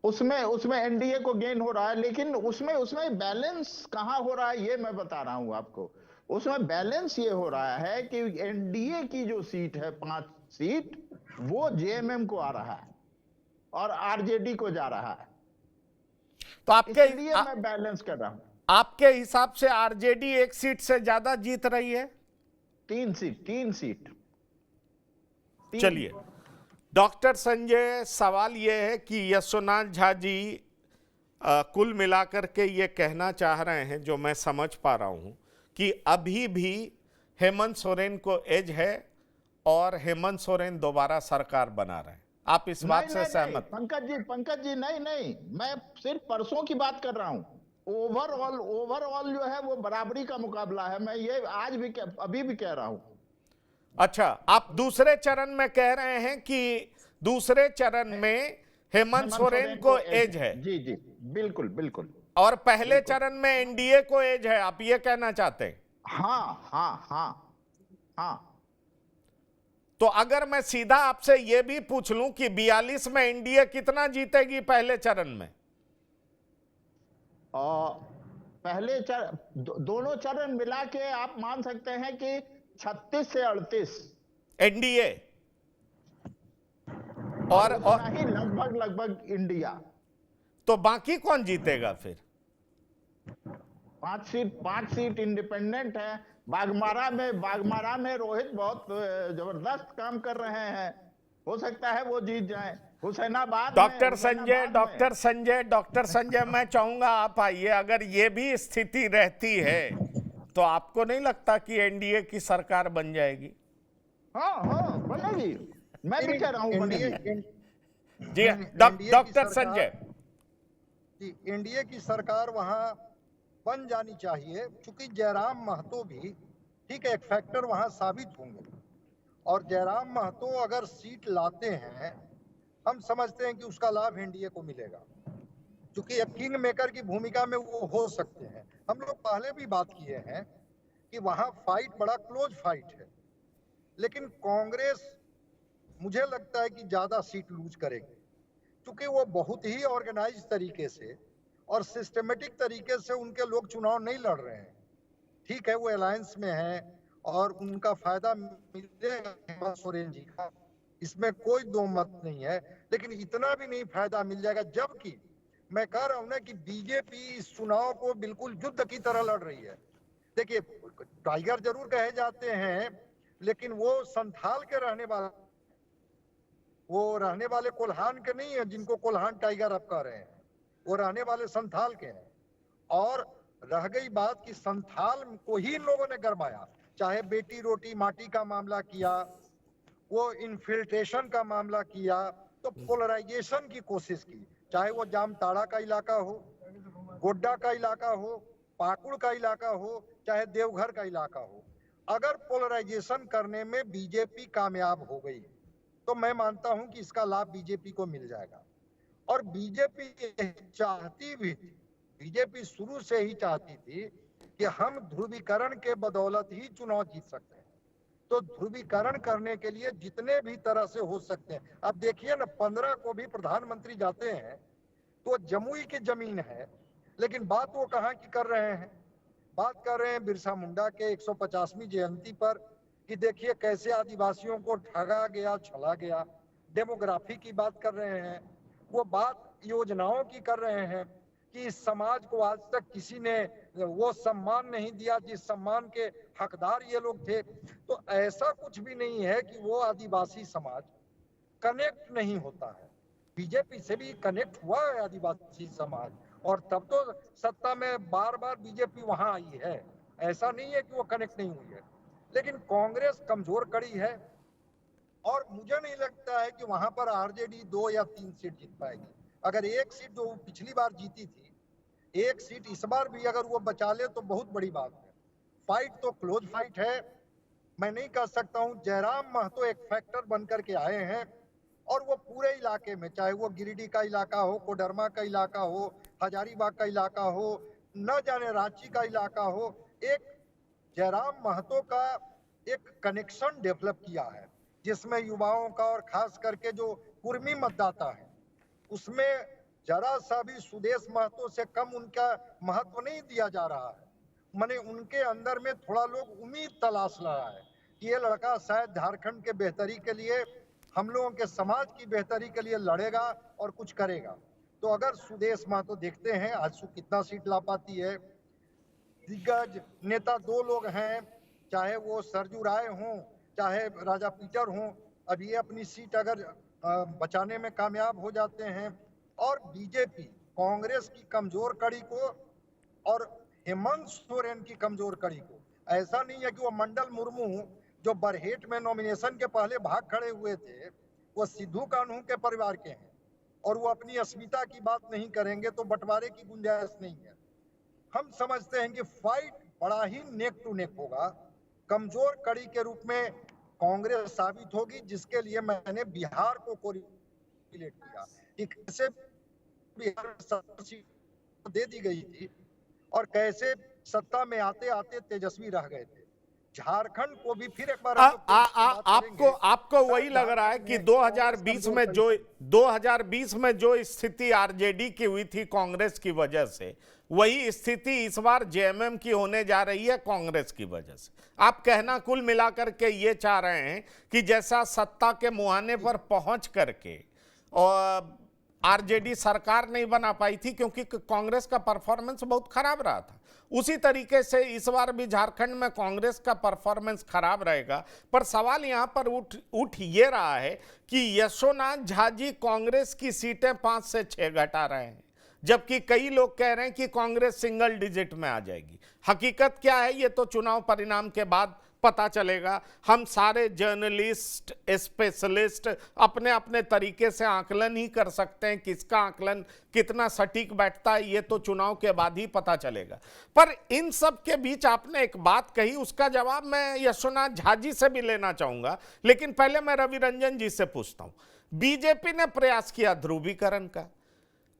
उसमें एनडीए को गेन हो रहा है, लेकिन उसमें बैलेंस कहां हो रहा है ये मैं बता रहा हूं आपको। उसमें बैलेंस ये हो रहा है कि एनडीए की जो सीट है, 5 सीट, वो जेएमएम को आ रहा है और आरजेडी को जा रहा है। तो आपके लिए मैं बैलेंस कर रहा हूं। आपके हिसाब से आरजेडी 1 सीट से ज्यादा जीत रही है? 3 सीट। चलिए डॉक्टर संजय, सवाल यह है कि यशोनाथ झा जी कुल मिलाकर के ये कहना चाह रहे हैं, जो मैं समझ पा रहा हूं, कि अभी भी हेमंत सोरेन को एज है और हेमंत सोरेन दोबारा सरकार बना रहे हैं। आप इस बात से सहमत? पंकज जी नहीं, मैं सिर्फ परसों की बात कर रहा हूं। ओवरऑल जो है वो बराबरी का मुकाबला है। मैं ये अभी भी कह रहा हूं। अच्छा, आप दूसरे चरण में कह रहे हैं कि दूसरे चरण में हेमंत सोरेन को एज है? जी, बिल्कुल। और पहले चरण में एनडीए को एज है, आप ये कहना चाहते हैं? हाँ। तो अगर मैं सीधा आपसे ये भी पूछ लूं कि 42 में एनडीए कितना जीतेगी पहले चरण में? पहले दोनों चरण मिला के आप मान सकते हैं कि 36 से 38 एनडीए और ही लगभग इंडिया। तो बाकी कौन जीतेगा फिर? पांच सीट इंडिपेंडेंट है। बागमारा में रोहित बहुत जबरदस्त काम कर रहे हैं, हो सकता है वो जीत जाए। हुसैनाबाद डॉक्टर संजय मैं चाहूंगा आप आइए। अगर ये भी स्थिति रहती है तो आपको नहीं लगता कि एनडीए की सरकार बन जाएगी? हाँ बनेगी, मैं भी कह रहा हूँ बनेगी। जी डॉक्टर संजय जी, एनडीए की सरकार वहां बन जानी चाहिए, क्योंकि जयराम महतो भी ठीक है एक फैक्टर वहां साबित होंगे। और जयराम महतो अगर सीट लाते हैं, हम समझते हैं कि उसका लाभ एनडीए को मिलेगा, क्योंकि एक किंग मेकर की भूमिका में वो हो सकते हैं। हम लोग पहले भी बात किए हैं कि वहां फाइट बड़ा क्लोज फाइट है, लेकिन कांग्रेस मुझे लगता है कि ज्यादा सीट लूज करेगी, क्योंकि वो बहुत ही ऑर्गेनाइज तरीके से और सिस्टमेटिक तरीके से उनके लोग चुनाव नहीं लड़ रहे हैं। ठीक है वो अलायंस में है और उनका फायदा मिलेगा हेमंत सोरेन जी का, इसमें कोई दो मत नहीं है, लेकिन इतना भी नहीं फायदा मिल जाएगा। जबकि मैं कह रहा हूं ना कि बीजेपी इस चुनाव को बिल्कुल युद्ध की तरह लड़ रही है। देखिए टाइगर जरूर कहे जाते हैं, लेकिन वो संथाल के रहने वाले कोल्हान के नहीं है, जिनको कोल्हान टाइगर आप कह रहे हैं, वो रहने वाले संथाल के हैं। और रह गई बात कि संथाल को ही इन लोगों ने गरमाया, चाहे बेटी रोटी माटी का मामला किया, वो इन्फिल्ट्रेशन का मामला किया, तो पोलराइजेशन की कोशिश की, चाहे वो जामताड़ा का इलाका हो, गोड्डा का इलाका हो, पाकुड़ का इलाका हो, चाहे देवघर का इलाका हो। अगर पोलराइजेशन करने में बीजेपी कामयाब हो गई तो मैं मानता हूं कि इसका लाभ बीजेपी को मिल जाएगा। और बीजेपी चाहती भी थी, बीजेपी शुरू से ही चाहती थी कि हम ध्रुवीकरण के बदौलत ही चुनाव जीत सकते हैं। तो ध्रुवीकरण करने के लिए जितने भी तरह से हो सकते हैं, अब देखिए ना 15 को भी प्रधानमंत्री जाते हैं तो जमुई की जमीन है, लेकिन बात वो कहाँ की कर रहे हैं, बात कर रहे हैं बिरसा मुंडा के 150वीं जयंती पर कि देखिए कैसे आदिवासियों को ठगा गया, छला गया। डेमोग्राफी की बात कर रहे हैं, वो बात योजनाओं की कर रहे हैं कि इस समाज को आज तक किसी ने वो सम्मान नहीं दिया जिस सम्मान के हकदार ये लोग थे। तो ऐसा कुछ भी नहीं है कि वो आदिवासी समाज कनेक्ट नहीं होता है, बीजेपी से भी कनेक्ट हुआ है आदिवासी समाज, और तब तो सत्ता में बार बार बीजेपी वहां आई है, ऐसा नहीं है कि वो कनेक्ट नहीं हुई है। लेकिन कांग्रेस कमजोर कड़ी है और मुझे नहीं लगता है कि वहां पर आरजेडी 2 या 3 सीट जीत पाएगी। अगर एक सीट जो पिछली बार जीती थी, एक सीट इस बार भी अगर वो बचा ले तो बहुत बड़ी बात है। फाइट तो क्लोज फाइट है, मैं नहीं कह सकता हूं। जयराम महतो एक फैक्टर बनकर के आए हैं और वो पूरे इलाके में, चाहे वो गिरिडीह का इलाका हो, कोडरमा का इलाका हो, हजारीबाग का इलाका हो, न जाने रांची का इलाका हो, एक जयराम महतो का एक कनेक्शन डेवलप किया है, जिसमें युवाओं का और खास करके जो कुर्मी मतदाता है उसमें जरा सा भी सुदेश महतो से कम उनका महत्व नहीं दिया जा रहा है। माने उनके अंदर में थोड़ा लोग उम्मीद तलाश रहा है कि ये लड़का शायद झारखंड के बेहतरी के लिए, हम लोगों के समाज की बेहतरी के लिए लड़ेगा और कुछ करेगा। तो अगर सुदेश महतो देखते हैं आजसू कितना सीट ला पाती है। दिग्गज नेता 2 लोग हैं, चाहे वो सरजू राय हों चाहे राजा पीटर हों, अब ये अपनी सीट अगर बचाने में कामयाब हो जाते हैं। और बीजेपी कांग्रेस की कमजोर कड़ी को और हेमंत सोरेन की कमजोर कड़ी को, ऐसा नहीं है कि वो मंडल मुर्मू जो बरहेट में नॉमिनेशन के पहले भाग खड़े हुए थे, वो सिद्धू कान्हू के परिवार के हैं और वो अपनी अस्मिता की बात नहीं करेंगे तो बंटवारे की गुंजाइश नहीं है। हम समझते हैं कि फाइट बड़ा ही नेक टू नेक होगा। कमजोर कड़ी के रूप में कांग्रेस साबित होगी, जिसके लिए मैंने बिहार को कोरिलेट किया कि कैसे बिहार में 70 सीट दे दी गई थी और कैसे सत्ता में आते आते तेजस्वी रह गए थे। झारखंड को भी फिर एक बार आपको वही लग रहा है कि 2020 में जो स्थिति आरजेडी की हुई थी कांग्रेस की वजह से, वही स्थिति इस बार जेएमएम की होने जा रही है कांग्रेस की वजह से। आप कहना कुल मिलाकर के ये चाह रहे हैं कि जैसा सत्ता के मुहाने पर पहुंच करके और आरजेडी सरकार नहीं बना पाई थी क्योंकि कांग्रेस का परफॉर्मेंस बहुत खराब रहा था। उसी तरीके से इस बार भी झारखंड में कांग्रेस का परफॉर्मेंस खराब रहेगा। पर सवाल यहां पर उठ ये रहा है कि यशोनाथ झा जी कांग्रेस की सीटें 5 से 6 घटा रहे हैं, जबकि कई लोग कह रहे हैं कि कांग्रेस सिंगल डिजिट में आ जाएगी। हकीकत क्या है ये तो चुनाव परिणाम के बाद पता चलेगा। हम सारे जर्नलिस्ट, स्पेशलिस्ट अपने अपने तरीके से आकलन ही कर सकते हैं, किसका आकलन कितना सटीक बैठता है ये तो चुनाव के बाद ही पता चलेगा। पर इन सब के बीच आपने एक बात कही, उसका जवाब मैं यशोनाथ झा जी से भी लेना चाहूंगा, लेकिन पहले मैं रवि रंजन जी से पूछता हूं। बीजेपी ने प्रयास किया ध्रुवीकरण का,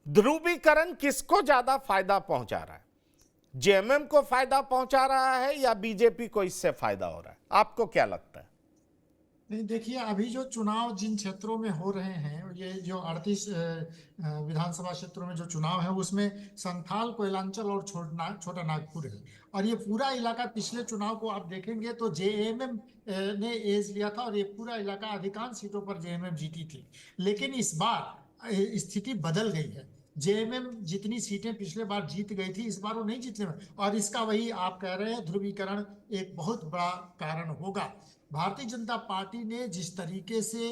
ध्रुवीकरण किसको ज्यादा फायदा पहुंचा रहा है? जेएमएम को फायदा पहुंचा रहा है या बीजेपी को इससे फायदा हो रहा है? आपको क्या लगता है? नहीं, देखिए, अभी जो चुनाव जिन क्षेत्रों में हो रहे हैं, ये जो 38 विधानसभा क्षेत्रों में जो चुनाव है उसमें संथाल, कोयलांचल और छोटा नागपुर है। और ये पूरा इलाका पिछले चुनाव को आप देखेंगे तो जेएमएम ने एज लिया था और ये पूरा इलाका अधिकांश सीटों पर जेएमएम जीती थी। लेकिन इस बार स्थिति बदल गई है। जेएमएम जितनी सीटें पिछले बार जीत गई थी, इस बार वो नहीं जीतने में, और इसका वही आप कह रहे हैं ध्रुवीकरण एक बहुत बड़ा कारण होगा। भारतीय जनता पार्टी ने जिस तरीके से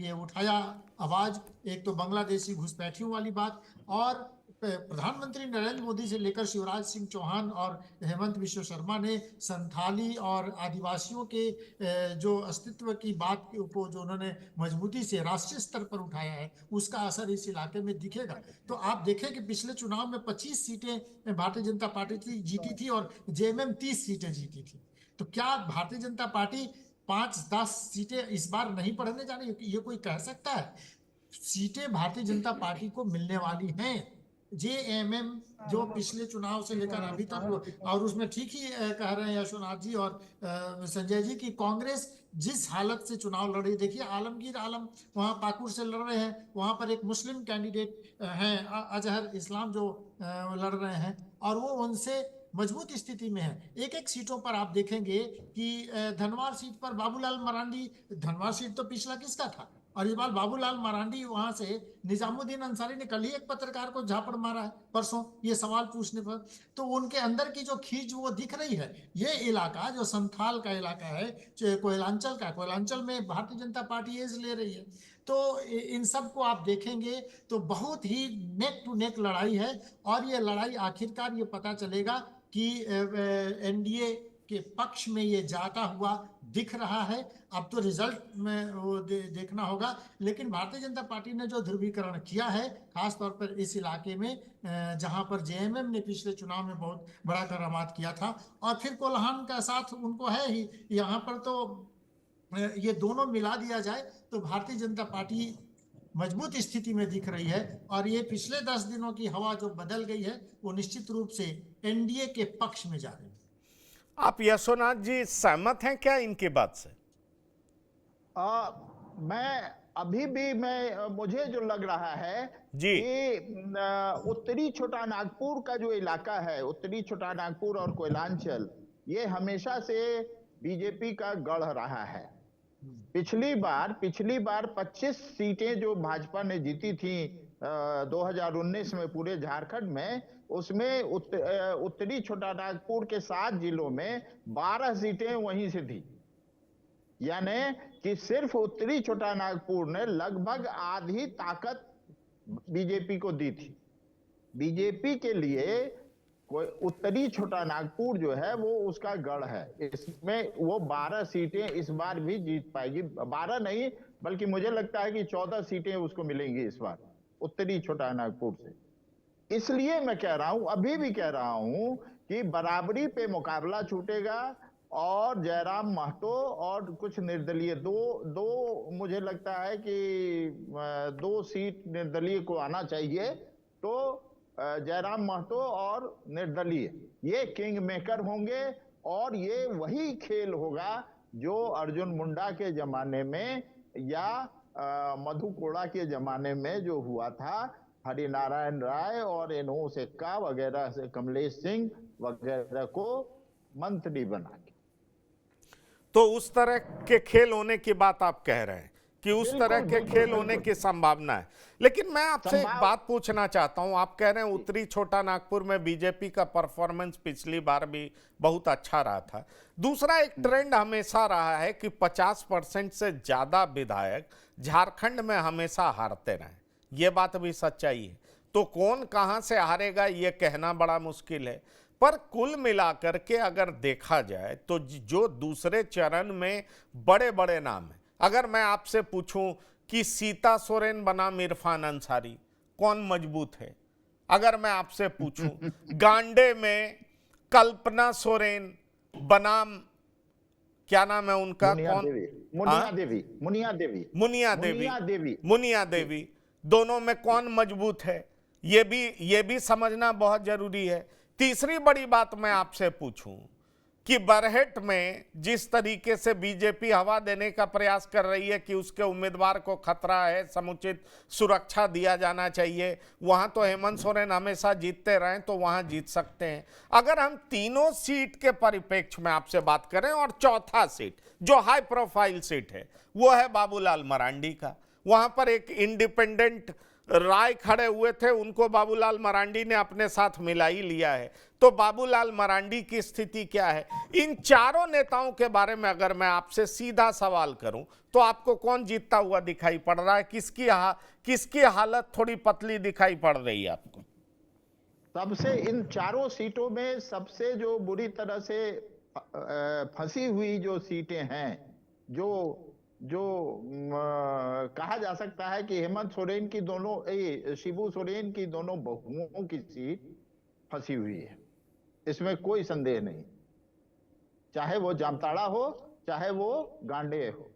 ये उठाया आवाज, एक तो बांग्लादेशी घुसपैठियों वाली बात, और प्रधानमंत्री नरेंद्र मोदी से लेकर शिवराज सिंह चौहान और हेमंत बिश्व शर्मा ने संथाली और आदिवासियों के जो अस्तित्व की बात को जो उन्होंने मजबूती से राष्ट्रीय स्तर पर उठाया है, उसका असर इस इलाके में दिखेगा। तो आप देखें कि पिछले चुनाव में 25 सीटें भारतीय जनता पार्टी जीती थी और जेएमएम 30 सीटें जीती थी। तो क्या भारतीय जनता पार्टी 5-10 सीटें इस बार नहीं बढ़ने जा रही? ये कोई कह सकता है? सीटें भारतीय जनता पार्टी को मिलने वाली हैं। जेएमएम जो पिछले चुनाव से लेकर अभी तक, और उसमें ठीक ही कह रहे हैं यशोनाथ जी और संजय जी की कांग्रेस जिस हालत से चुनाव लड़ रही, देखिए आलमगीर आलम वहां पाकुड़ से लड़ रहे हैं, वहां पर एक मुस्लिम कैंडिडेट हैं अजहर इस्लाम जो लड़ रहे हैं, और वो उनसे मजबूत स्थिति में है। एक सीटों पर आप देखेंगे कि धनवार सीट पर बाबूलाल मरांडी, धनवार सीट तो पिछला किसका था, और इस बार बाबूलाल मरांडी वहां से निजामुद्दीन अंसारी ने कल ही एक पत्रकार को झापड़ मारा है परसों ये सवाल पूछने पर। तो उनके अंदर की जो खींच वो दिख रही है। ये इलाका जो संथाल का इलाका है, कोयलांचल का, कोयलांचल में भारतीय जनता पार्टी एज ले रही है। तो इन सब को आप देखेंगे तो बहुत ही नेक टू नेक लड़ाई है, और ये लड़ाई आखिरकार ये पता चलेगा कि एनडीए के पक्ष में ये जाता हुआ दिख रहा है। अब तो रिजल्ट में वो देखना होगा, लेकिन भारतीय जनता पार्टी ने जो ध्रुवीकरण किया है खासतौर पर इस इलाके में, जहां पर जेएमएम ने पिछले चुनाव में बहुत बड़ा करामात किया था, और फिर कोल्हान का साथ उनको है ही, यहाँ पर तो ये दोनों मिला दिया जाए तो भारतीय जनता पार्टी मजबूत स्थिति में दिख रही है। और ये पिछले 10 दिनों की हवा जो बदल गई है वो निश्चित रूप से एनडीए के पक्ष में जा रही है। आप यशोनाथ जी सहमत हैं क्या इनकी बात से? मुझे जो लग रहा है जी कि उत्तरी छोटा नागपुर का जो इलाका है, उत्तरी छोटा नागपुर और कोयलांचल, ये हमेशा से बीजेपी का गढ़ रहा है। पिछली बार 25 सीटें जो भाजपा ने जीती थी 2019 में पूरे झारखंड में, उसमें उत्तरी छोटा नागपुर के 7 जिलों में 12 सीटें वहीं से थी। यानी कि सिर्फ उत्तरी छोटा नागपुर ने लगभग आधी ताकत बीजेपी को दी थी। बीजेपी के लिए कोई उत्तरी छोटा नागपुर जो है वो उसका गढ़ है। इसमें वो 12 सीटें इस बार भी जीत पाएगी। 12 नहीं, बल्कि मुझे लगता है कि 14 सीटें उसको मिलेंगी इस बार उत्तरी छोटा नागपुर से। इसलिए मैं कह रहा हूं, अभी भी कह रहा हूं कि बराबरी पे मुकाबला छूटेगा, और जयराम महतो और कुछ निर्दलीय, दो मुझे लगता है कि 2 सीट निर्दलीय को आना चाहिए। तो जयराम महतो और निर्दलीय ये किंग मेकर होंगे, और ये वही खेल होगा जो अर्जुन मुंडा के जमाने में या मधु कोड़ा के जमाने में जो हुआ था, हरिनारायण राय और एनओ सेक्का वगैरह से, कमलेश सिंह वगैरह को मंत्री बना के। तो उस तरह के खेल होने की बात आप कह रहे हैं। कि उस तरह के खेल होने की संभावना है। लेकिन मैं आपसे एक बात पूछना चाहता हूं, आप कह रहे हैं उत्तरी छोटा नागपुर में बीजेपी का परफॉर्मेंस पिछली बार भी बहुत अच्छा रहा था। दूसरा एक ट्रेंड हमेशा रहा है कि 50% से ज्यादा विधायक झारखंड में हमेशा हारते रहे, ये बात भी सच्चाई है। तो कौन कहां से हारेगा ये कहना बड़ा मुश्किल है, पर कुल मिलाकर के अगर देखा जाए तो जो दूसरे चरण में बड़े बड़े नाम हैं, अगर मैं आपसे पूछूं कि सीता सोरेन बनाम इरफान अंसारी कौन मजबूत है, अगर मैं आपसे पूछूं गांडे में कल्पना सोरेन बनाम क्या नाम है उनका, कौन, मुनिया देवी, दोनों में कौन मजबूत है, ये भी समझना बहुत जरूरी है। तीसरी बड़ी बात मैं आपसे पूछूं कि बरहेट में जिस तरीके से बीजेपी हवा देने का प्रयास कर रही है कि उसके उम्मीदवार को खतरा है, समुचित सुरक्षा दिया जाना चाहिए, वहां तो हेमंत सोरेन हमेशा जीतते रहे तो वहां जीत सकते हैं। अगर हम तीनों सीट के परिप्रेक्ष्य में आपसे बात करें और चौथा सीट जो हाई प्रोफाइल सीट है वो है बाबूलाल मरांडी का, वहां पर एक इंडिपेंडेंट राय खड़े हुए थे, उनको बाबूलाल मरांडी ने अपने साथ मिला ही लिया है। तो बाबूलाल मरांडी की स्थिति क्या है? इन चारों नेताओं के बारे में अगर मैं आपसे सीधा सवाल करूं तो आपको कौन जीतता हुआ दिखाई पड़ रहा है? किसकी हालत थोड़ी पतली दिखाई पड़ रही है आपको? सबसे इन चारों सीटों में सबसे जो बुरी तरह से फंसी हुई जो सीटें हैं, जो कहा जा सकता है कि हेमंत सोरेन की दोनों शिबू सोरेन की दोनों बहुओं की सीट फंसी हुई है, इसमें कोई संदेह नहीं, चाहे वो जामताड़ा हो चाहे वो गांडे हो।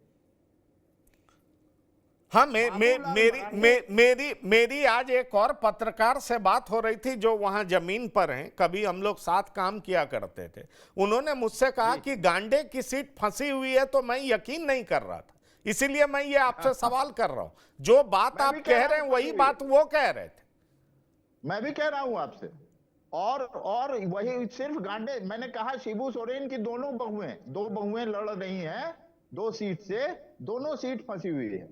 हाँ, मेरी आज एक और पत्रकार से बात हो रही थी जो वहां जमीन पर हैं, कभी हम लोग साथ काम किया करते थे। उन्होंने मुझसे कहा कि गांडे की सीट फंसी हुई है, तो मैं यकीन नहीं कर रहा था, इसीलिए मैं ये आपसे सवाल कर रहा हूं। जो बात आप कह रहे हैं वही बात वो कह रहे थे, मैं भी कह रहा हूं आपसे। और वही सिर्फ गांडे, मैंने कहा शिबू सोरेन की दो बहुएं लड़ रही हैं 2 सीट से, दोनों सीट फंसी हुई है,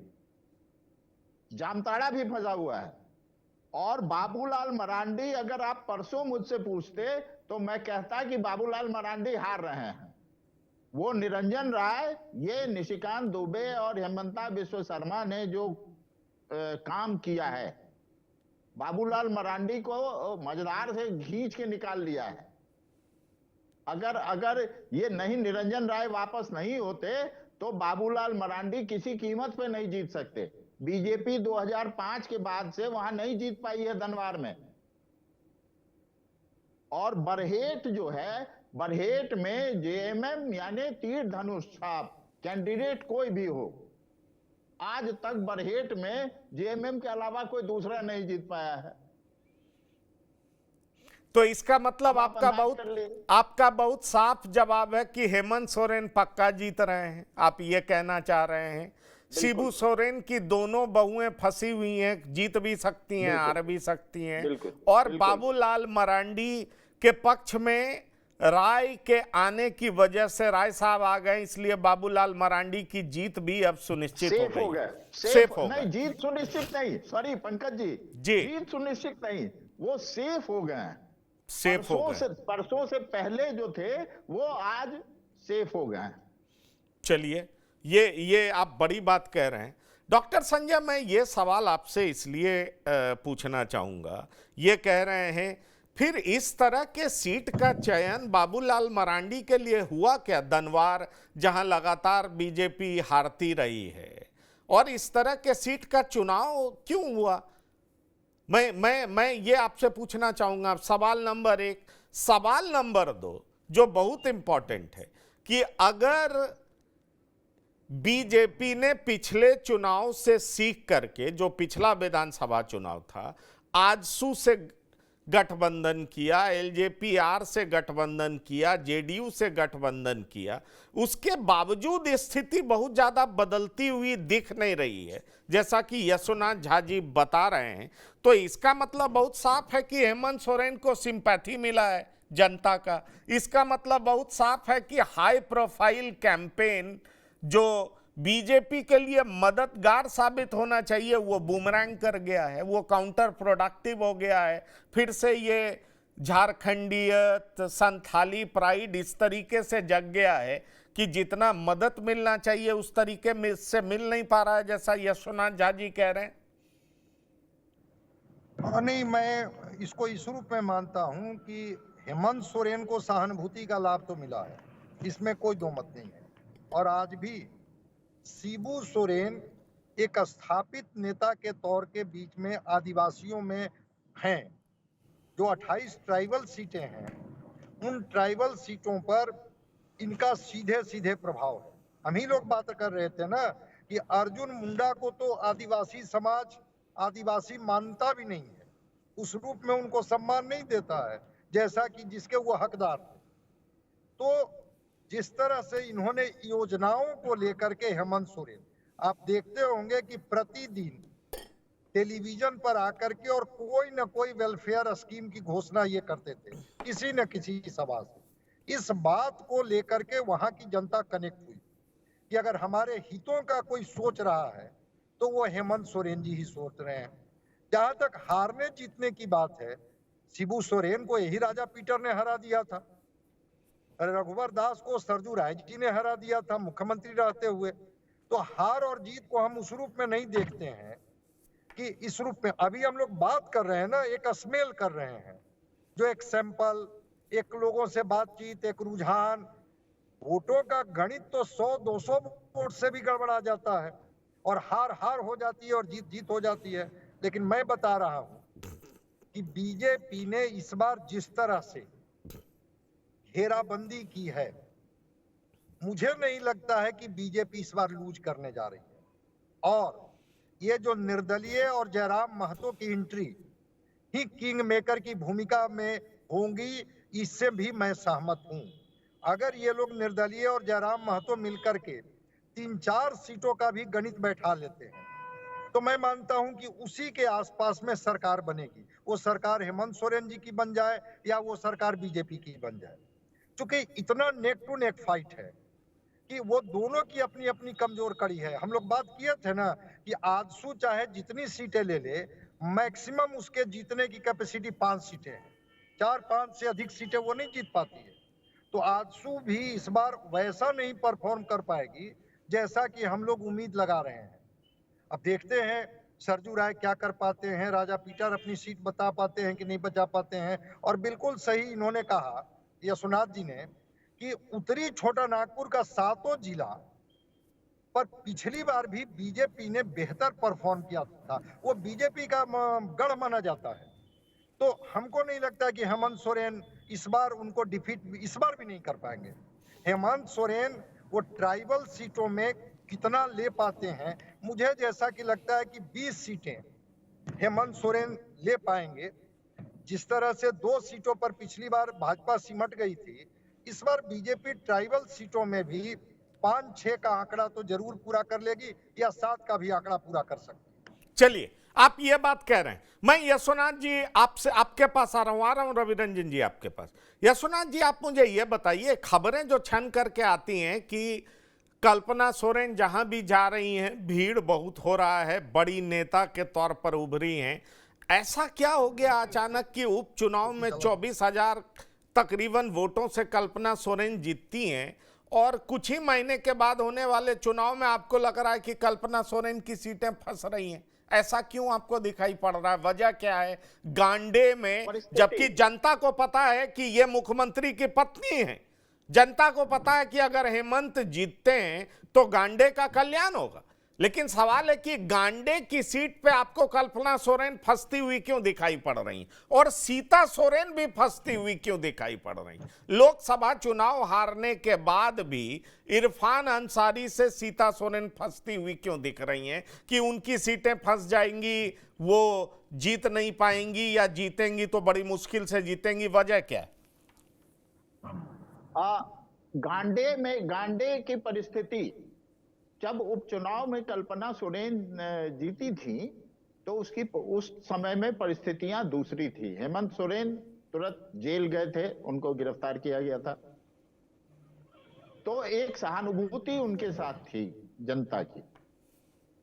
जामताड़ा भी फंसा हुआ है। और बाबूलाल मरांडी, अगर आप परसों मुझसे पूछते तो मैं कहता कि बाबूलाल मरांडी हार रहे हैं। वो निरंजन राय, ये निशिकांत दुबे और हेमंता बिश्व शर्मा ने जो काम किया है, बाबूलाल मरांडी को मजदार से खींच के निकाल लिया है। अगर ये नहीं निरंजन राय वापस नहीं होते तो बाबूलाल मरांडी किसी कीमत पे नहीं जीत सकते। बीजेपी 2005 के बाद से वहां नहीं जीत पाई है धनवार में। और बरहेट जो है, बरहेट में जेएमएम यानी तीर धनुष छाप कैंडिडेट कोई भी हो, आज तक बरहेट में जेएमएम के अलावा कोई दूसरा नहीं जीत पाया है। तो इसका मतलब आपका बहुत साफ जवाब है कि हेमंत सोरेन पक्का जीत रहे हैं, आप ये कहना चाह रहे हैं। शिबू सोरेन की दोनों बहुएं फंसी हुई हैं, जीत भी सकती हैं, हार भी सकती हैं। और बाबूलाल मरांडी के पक्ष में राय के आने की वजह से राय साहब आ गए, इसलिए बाबूलाल मरांडी की जीत भी अब सुनिश्चित हो गई। सेफ हो गए। नहीं, जीत सुनिश्चित नहीं, सॉरी पंकज जी, जीत सुनिश्चित नहीं, वो सेफ हो गए। सेफ हो गए। परसों से पहले जो थे वो आज सेफ हो गए। चलिए, ये आप बड़ी बात कह रहे हैं। डॉक्टर संजय, मैं ये सवाल आपसे इसलिए पूछना चाहूंगा, ये कह रहे हैं फिर इस तरह के सीट का चयन बाबूलाल मरांडी के लिए हुआ क्या? धनवार जहां लगातार बीजेपी हारती रही है, और इस तरह के सीट का चुनाव क्यों हुआ? मैं ये आपसे पूछना चाहूंगा। सवाल नंबर 1। सवाल नंबर 2 जो बहुत इंपॉर्टेंट है कि अगर बीजेपी ने पिछले चुनाव से सीख करके, जो पिछला विधानसभा चुनाव था, आजसू से गठबंधन किया, एलजेपीआर से गठबंधन किया, जेडीयू से गठबंधन किया, उसके बावजूद स्थिति बहुत ज्यादा बदलती हुई दिख नहीं रही है, जैसा कि यशोनाथ झा जी बता रहे हैं। तो इसका मतलब बहुत साफ है कि हेमंत सोरेन को सिंपैथी मिला है जनता का। इसका मतलब बहुत साफ है कि हाई प्रोफाइल कैंपेन जो बीजेपी के लिए मददगार साबित होना चाहिए, वो बूमरैंग कर गया है, वो काउंटर प्रोडक्टिव हो गया है। फिर से ये झारखंडियत, संथाली प्राइड इस तरीके से जग गया है कि जितना मदद मिलना चाहिए उस तरीके में इससे मिल नहीं पा रहा है, जैसा यशोनाथ झा जी कह रहे हैं। नहीं, मैं इसको इस रूप में मानता हूं कि हेमंत सोरेन को सहानुभूति का लाभ तो मिला है, इसमें कोई दो मत नहीं है। और आज भी शिबू सोरेन एक स्थापित नेता के तौर के बीच में आदिवासियों में हैं। जो 28 ट्राइबल सीटें हैं, उन ट्राइबल सीटों पर इनका सीधे सीधे प्रभाव है। हम ही लोग बात कर रहे थे ना कि अर्जुन मुंडा को तो आदिवासी समाज आदिवासी मानता भी नहीं है, उस रूप में उनको सम्मान नहीं देता है जैसा कि जिसके वो हकदार थे। तो जिस तरह से इन्होंने योजनाओं को लेकर के हेमंत सोरेन, आप देखते होंगे कि प्रतिदिन टेलीविजन पर आकर के और कोई न कोई वेलफेयर स्कीम की घोषणा ये करते थे किसी न किसी सभा से। इस बात को लेकर के वहां की जनता कनेक्ट हुई कि अगर हमारे हितों का कोई सोच रहा है तो वो हेमंत सोरेन जी ही सोच रहे हैं। जहां तक हारने जीतने की बात है, शिबू सोरेन को यही राजा पीटर ने हरा दिया था, रघुवर दास को सरजू राय जी ने हरा दिया था मुख्यमंत्री रहते हुए। तो हार और जीत को हम उस रूप में नहीं देखते हैं कि इस रूप में अभी हम लोग बात कर रहे हैं ना, एक स्मेल कर रहे हैं, जो एक सैंपल, एक लोगों से बातचीत, एक रुझान। वोटों का गणित तो 100-200 वोट से भी गड़बड़ा जाता है और हार हो जाती है और जीत हो जाती है। लेकिन मैं बता रहा हूं कि बीजेपी ने इस बार जिस तरह से घेराबंदी की है, मुझे नहीं लगता है कि बीजेपी इस बार लूज करने जा रही है। और ये जो निर्दलीय और जयराम महतो की एंट्री ही किंग मेकर की भूमिका में होंगी, इससे भी मैं सहमत हूं। अगर ये लोग निर्दलीय और जयराम महतो मिलकर के 3-4 सीटों का भी गणित बैठा लेते हैं तो मैं मानता हूं कि उसी के आसपास में सरकार बनेगी। वो सरकार हेमंत सोरेन जी की बन जाए या वो सरकार बीजेपी की बन जाए, क्योंकि इतना नेक टू नेक फाइट है कि वो दोनों की अपनी अपनी कमजोर कड़ी है। हम लोग बात किए थे ना कि आजसू चाहे जितनी सीटें ले ले, मैक्सिमम उसके जीतने की कैपेसिटी 5 सीटें हैं, 4-5 से अधिक सीटें वो नहीं जीत पाती है। तो आजसू भी इस बार वैसा नहीं परफॉर्म कर पाएगी जैसा कि हम लोग उम्मीद लगा रहे हैं। अब देखते हैं सरजू राय क्या कर पाते हैं, राजा पीटर अपनी सीट बता पाते हैं कि नहीं बचा पाते हैं। और बिल्कुल सही इन्होंने कहा यशोनाथ जी ने कि उत्तरी छोटा नागपुर का 7 जिला पर पिछली बार भी बीजेपी ने बेहतर परफॉर्म किया था, वो बीजेपी का गढ़ माना जाता है। तो हमको नहीं लगता कि हेमंत सोरेन इस बार उनको डिफीट इस बार भी नहीं कर पाएंगे। हेमंत सोरेन वो ट्राइबल सीटों में कितना ले पाते हैं, मुझे जैसा कि लगता है कि 20 सीटें हेमंत सोरेन ले पाएंगे। जिस तरह से 2 सीटों पर पिछली बार भाजपा सिमट गई थी, इस बार बीजेपी ट्राइबल सीटों में भी 5-6 का आंकड़ा तो जरूर पूरा कर लेगी या 7 का भी आंकड़ा पूरा कर सकती है। चलिए, आप ये बात कह रहे हैं, मैं यशोनाथ जी आपसे आपके पास आ रहा हूं रवि रंजन जी आपके पास। यशोनाथ जी, आप मुझे ये बताइए, खबरें जो छन करके आती हैं कि कल्पना सोरेन जहां भी जा रही हैं भीड़ बहुत हो रहा है, बड़ी नेता के तौर पर उभरी हैं, ऐसा क्या हो गया अचानक कि उपचुनाव में 24,000 तकरीबन वोटों से कल्पना सोरेन जीतती हैं और कुछ ही महीने के बाद होने वाले चुनाव में आपको लग रहा है कि कल्पना सोरेन की सीटें फंस रही हैं? ऐसा क्यों आपको दिखाई पड़ रहा है? वजह क्या है? गांडे में, जबकि जनता को पता है कि ये मुख्यमंत्री की पत्नी है, जनता को पता है कि अगर हेमंत जीतते हैं तो गांडे का कल्याण होगा, लेकिन सवाल है कि गांडे की सीट पे आपको कल्पना सोरेन फंसती हुई क्यों दिखाई पड़ रही और सीता सोरेन भी फंसती हुई क्यों दिखाई पड़ रही? लोकसभा चुनाव हारने के बाद भी इरफान अंसारी से सीता सोरेन फंसती हुई क्यों दिख रही हैं कि उनकी सीटें फंस जाएंगी, वो जीत नहीं पाएंगी या जीतेंगी तो बड़ी मुश्किल से जीतेंगी? वजह क्या है? गांडे की परिस्थिति, जब उपचुनाव में कल्पना सोरेन जीती थी तो उस समय में परिस्थितियां दूसरी थी। हेमंत सोरेन तुरंत जेल गए थे, उनको गिरफ्तार किया गया था, तो एक सहानुभूति उनके साथ थी। जनता की।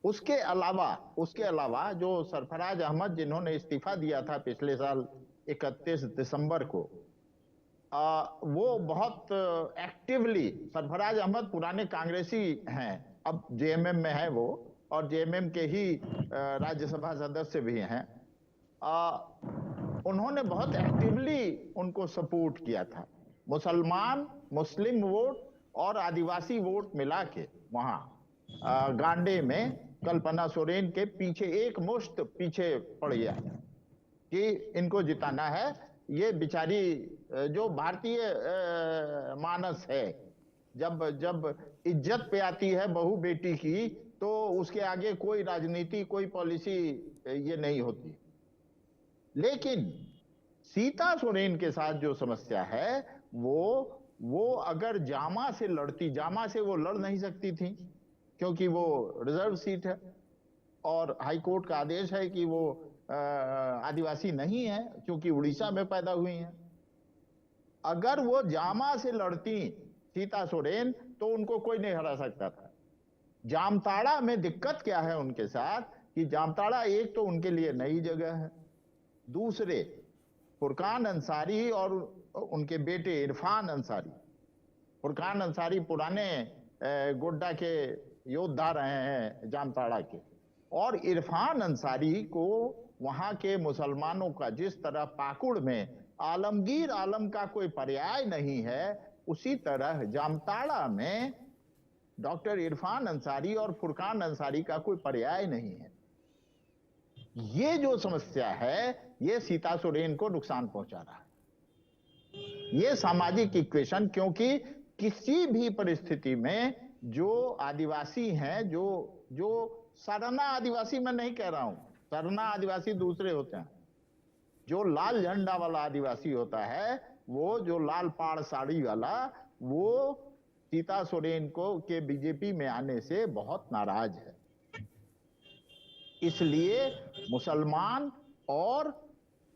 उसके अलावा जो सरफराज अहमद जिन्होंने इस्तीफा दिया था पिछले साल 31 दिसंबर को, वो बहुत एक्टिवली, सरफराज अहमद पुराने कांग्रेसी हैं, अब जेएमएम में है वो, और जेएमएम के ही राज्यसभा सदस्य भी हैं। उन्होंने बहुत एक्टिवली उनको सपोर्ट किया था। मुस्लिम वोट और आदिवासी वोट मिला के वहां गांडे में कल्पना सोरेन के पीछे एक मुश्त पीछे पड़ गया कि इनको जिताना है। ये बेचारी जो भारतीय मानस है, जब इज्जत पे आती है बहू बेटी की, तो उसके आगे कोई राजनीति, कोई पॉलिसी ये नहीं होती। लेकिन सीता सोरेन के साथ जो समस्या है, वो अगर जामा से लड़ती, जामा से वो लड़ नहीं सकती थी क्योंकि वो रिजर्व सीट है और हाई कोर्ट का आदेश है कि वो आदिवासी नहीं है क्योंकि उड़ीसा में पैदा हुई हैं। अगर वो जामा से लड़ती सीता सोरेन तो उनको कोई नहीं हरा सकता था। जामताड़ा में दिक्कत क्या है उनके साथ कि जामताड़ा एक तो उनके लिए नई जगह है, दूसरे फुरकान अंसारी और उनके बेटे इरफान अंसारी, फुरकान अंसारी पुराने गोड्डा के योद्धा रहे हैं जामताड़ा के, और इरफान अंसारी को वहां के मुसलमानों का जिस तरह पाकुड़ में आलमगीर आलम का कोई पर्याय नहीं है, उसी तरह जामताड़ा में डॉक्टर इरफान अंसारी और फुरकान अंसारी का कोई पर्याय नहीं है। ये जो समस्या है, ये सीता सोरेन को नुकसान पहुंचा रहा है। ये सामाजिक इक्वेशन, क्योंकि किसी भी परिस्थिति में जो आदिवासी हैं, जो सरना आदिवासी मैं नहीं कह रहा हूं, सरना आदिवासी दूसरे होते हैं, जो लाल झंडा वाला आदिवासी होता है, वो जो लाल पाड़ साड़ी वाला, वो सीता सोरेन को के बीजेपी में आने से बहुत नाराज है। इसलिए मुसलमान और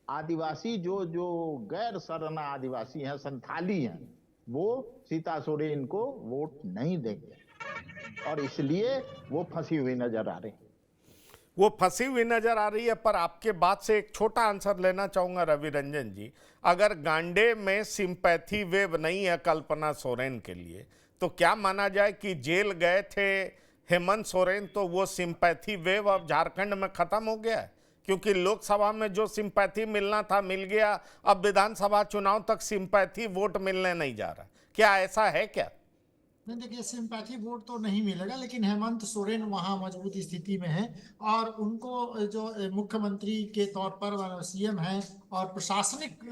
आदिवासी जो गैर सरना आदिवासी हैं, संथाली हैं, वो सीता सोरेन को वोट नहीं देंगे और इसलिए वो फंसी हुई नजर आ रही है। वो फंसी हुई नजर आ रही है। पर आपके बात से एक छोटा आंसर लेना चाहूंगा रवि रंजन जी, अगर गांडे में सिंपैथी वेव नहीं है कल्पना सोरेन के लिए, तो क्या माना जाए कि जेल गए थे हेमंत सोरेन तो वो सिंपैथी वेव अब झारखंड में खत्म हो गया है? क्योंकि लोकसभा में जो सिंपैथी मिलना था मिल गया, अब विधानसभा चुनाव तक सिंपैथी वोट मिलने नहीं जा रहा। क्या ऐसा है क्या? नहीं, देखिए, सिंपैथी वोट तो नहीं मिलेगा, लेकिन हेमंत सोरेन वहां मजबूत स्थिति में है और उनको जो मुख्यमंत्री के तौर पर सीएम है और प्रशासनिक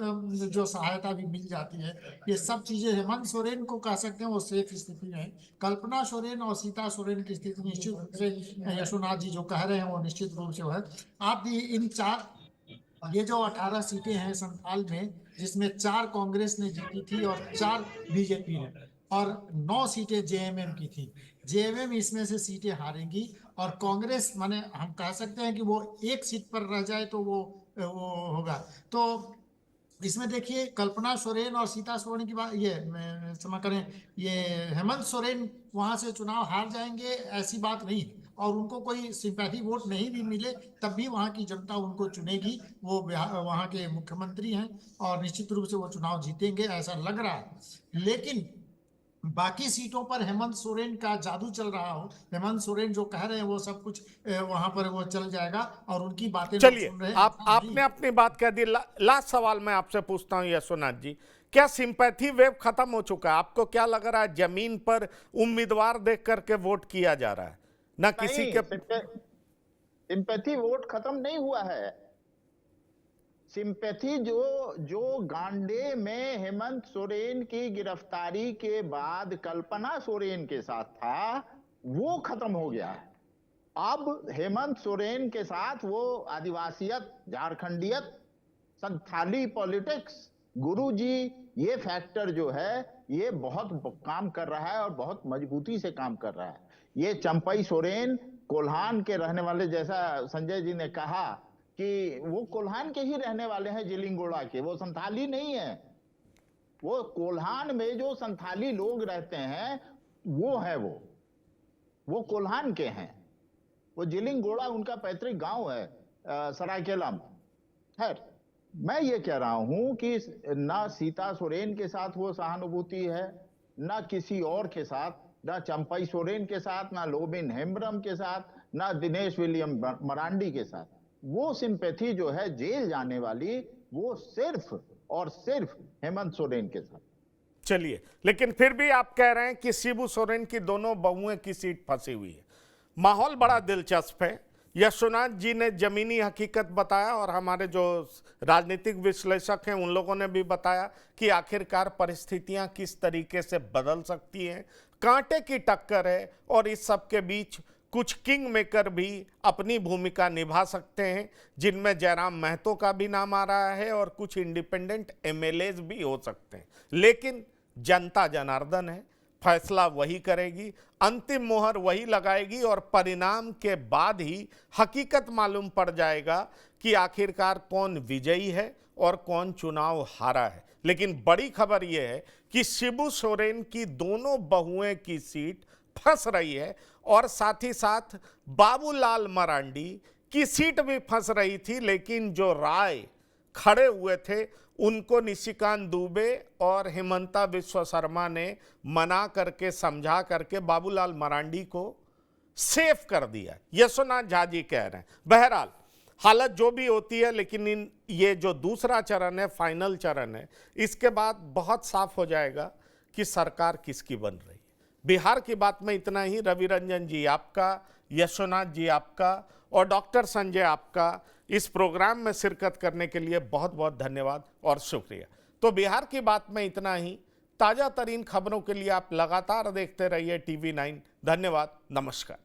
जो सहायता भी मिल जाती है, ये सब चीजें हेमंत सोरेन को कह सकते हैं वो सेफ स्थिति में है। कल्पना सोरेन और सीता सोरेन की स्थिति निश्चित रूप से यशोनाथ जी जो कह रहे हैं वो निश्चित रूप से है। आप इन ये जो 18 सीटें हैं संथाल में, जिसमें 4 कांग्रेस ने जीती थी और 4 बीजेपी ने, और 9 सीटें जेएमएम की थी। जेएमएम इसमें से सीटें हारेगी और कांग्रेस, माने हम कह सकते हैं कि वो एक सीट पर रह जाए तो वो होगा। तो इसमें देखिए, कल्पना सोरेन और सीता सोरेन की बात, ये क्षमा करें, ये हेमंत सोरेन वहां से चुनाव हार जाएंगे ऐसी बात नहीं है, और उनको कोई सिंपैथी वोट नहीं भी मिले तब भी वहां की जनता उनको चुनेगी। वो वहां के मुख्यमंत्री हैं और निश्चित रूप से वो चुनाव जीतेंगे ऐसा लग रहा है। लेकिन बाकी सीटों पर हेमंत सोरेन का जादू चल रहा हो, हेमंत सोरेन जो कह रहे हैं वो सब कुछ वहां पर वो चल जाएगा और उनकी बातें चलिए, सुन रहे हैं। आपने अपनी बात कह दी। लास्ट सवाल मैं आपसे पूछता हूं यशोनाथ जी, क्या सिंपैथी वेव खत्म हो चुका है? आपको क्या लग रहा है, जमीन पर उम्मीदवार देख करके वोट किया जा रहा है, ना किसी के? सिंपैथी वोट खत्म नहीं हुआ है। सिंपैथी जो गांडे में हेमंत सोरेन की गिरफ्तारी के बाद कल्पना सोरेन के साथ था, वो खत्म हो गया है। अब हेमंत सोरेन के साथ वो आदिवासियत, झारखंडियत, संथाली पॉलिटिक्स, गुरुजी, ये फैक्टर जो है ये बहुत काम कर रहा है और बहुत मजबूती से काम कर रहा है। ये चंपई सोरेन कोल्हान के रहने वाले, जैसा संजय जी ने कहा कि वो कोल्हान के ही रहने वाले हैं, जिलिंगोड़ा के, वो संथाली नहीं है। वो कोल्हान में जो संथाली लोग रहते हैं वो है वो। वो कोल्हान के हैं, वो जिलिंगोड़ा उनका पैतृक गांव है, सरायकेला में। खैर, मैं ये कह रहा हूं कि ना सीता सोरेन के साथ वो सहानुभूति है, ना किसी और के साथ, ना चंपई सोरेन के साथ, ना लोबिन हेम्ब्रम के साथ, ना दिनेश विलियम मरांडी के साथ। वो सिंपैथी जो है जेल जाने वाली, वो सिर्फ और सिर्फ हेमंत सोरेन के साथ। चलिए, लेकिन फिर भी आप कह रहे हैं कि शिबू सोरेन की दोनों बहुएं की सीट फंसी हुई है। माहौल बड़ा दिलचस्प है। यशोनाथ जी ने जमीनी हकीकत बताया और हमारे जो राजनीतिक विश्लेषक हैं उन लोगों ने भी बताया कि आखिरकार परिस्थितियां किस तरीके से बदल सकती हैं। कांटे की टक्कर है और इस सब के बीच कुछ किंग मेकर भी अपनी भूमिका निभा सकते हैं, जिनमें जयराम महतो का भी नाम आ रहा है और कुछ इंडिपेंडेंट एमएलएज भी हो सकते हैं। लेकिन जनता जनार्दन है, फैसला वही करेगी, अंतिम मोहर वही लगाएगी और परिणाम के बाद ही हकीकत मालूम पड़ जाएगा कि आखिरकार कौन विजयी है और कौन चुनाव हारा है। लेकिन बड़ी खबर यह है कि शिबू सोरेन की दोनों बहुएं की सीट फंस रही है और साथ ही साथ बाबूलाल मरांडी की सीट भी फंस रही थी, लेकिन जो राय खड़े हुए थे उनको निशिकांत दुबे और हेमंता विश्व शर्मा ने मना करके, समझा करके बाबूलाल मरांडी को सेफ कर दिया, यशोनाथ झा जी कह रहे हैं। बहरहाल हालत जो भी होती है, लेकिन ये जो दूसरा चरण है, फाइनल चरण है, इसके बाद बहुत साफ हो जाएगा कि सरकार किसकी बन रही है। बिहार की बात में इतना ही। रवि रंजन जी आपका, यशोनाथ जी आपका और डॉक्टर संजय आपका इस प्रोग्राम में शिरकत करने के लिए बहुत बहुत धन्यवाद और शुक्रिया। तो बिहार की बात में इतना ही। ताज़ा तरीन खबरों के लिए आप लगातार देखते रहिए TV9। धन्यवाद, नमस्कार।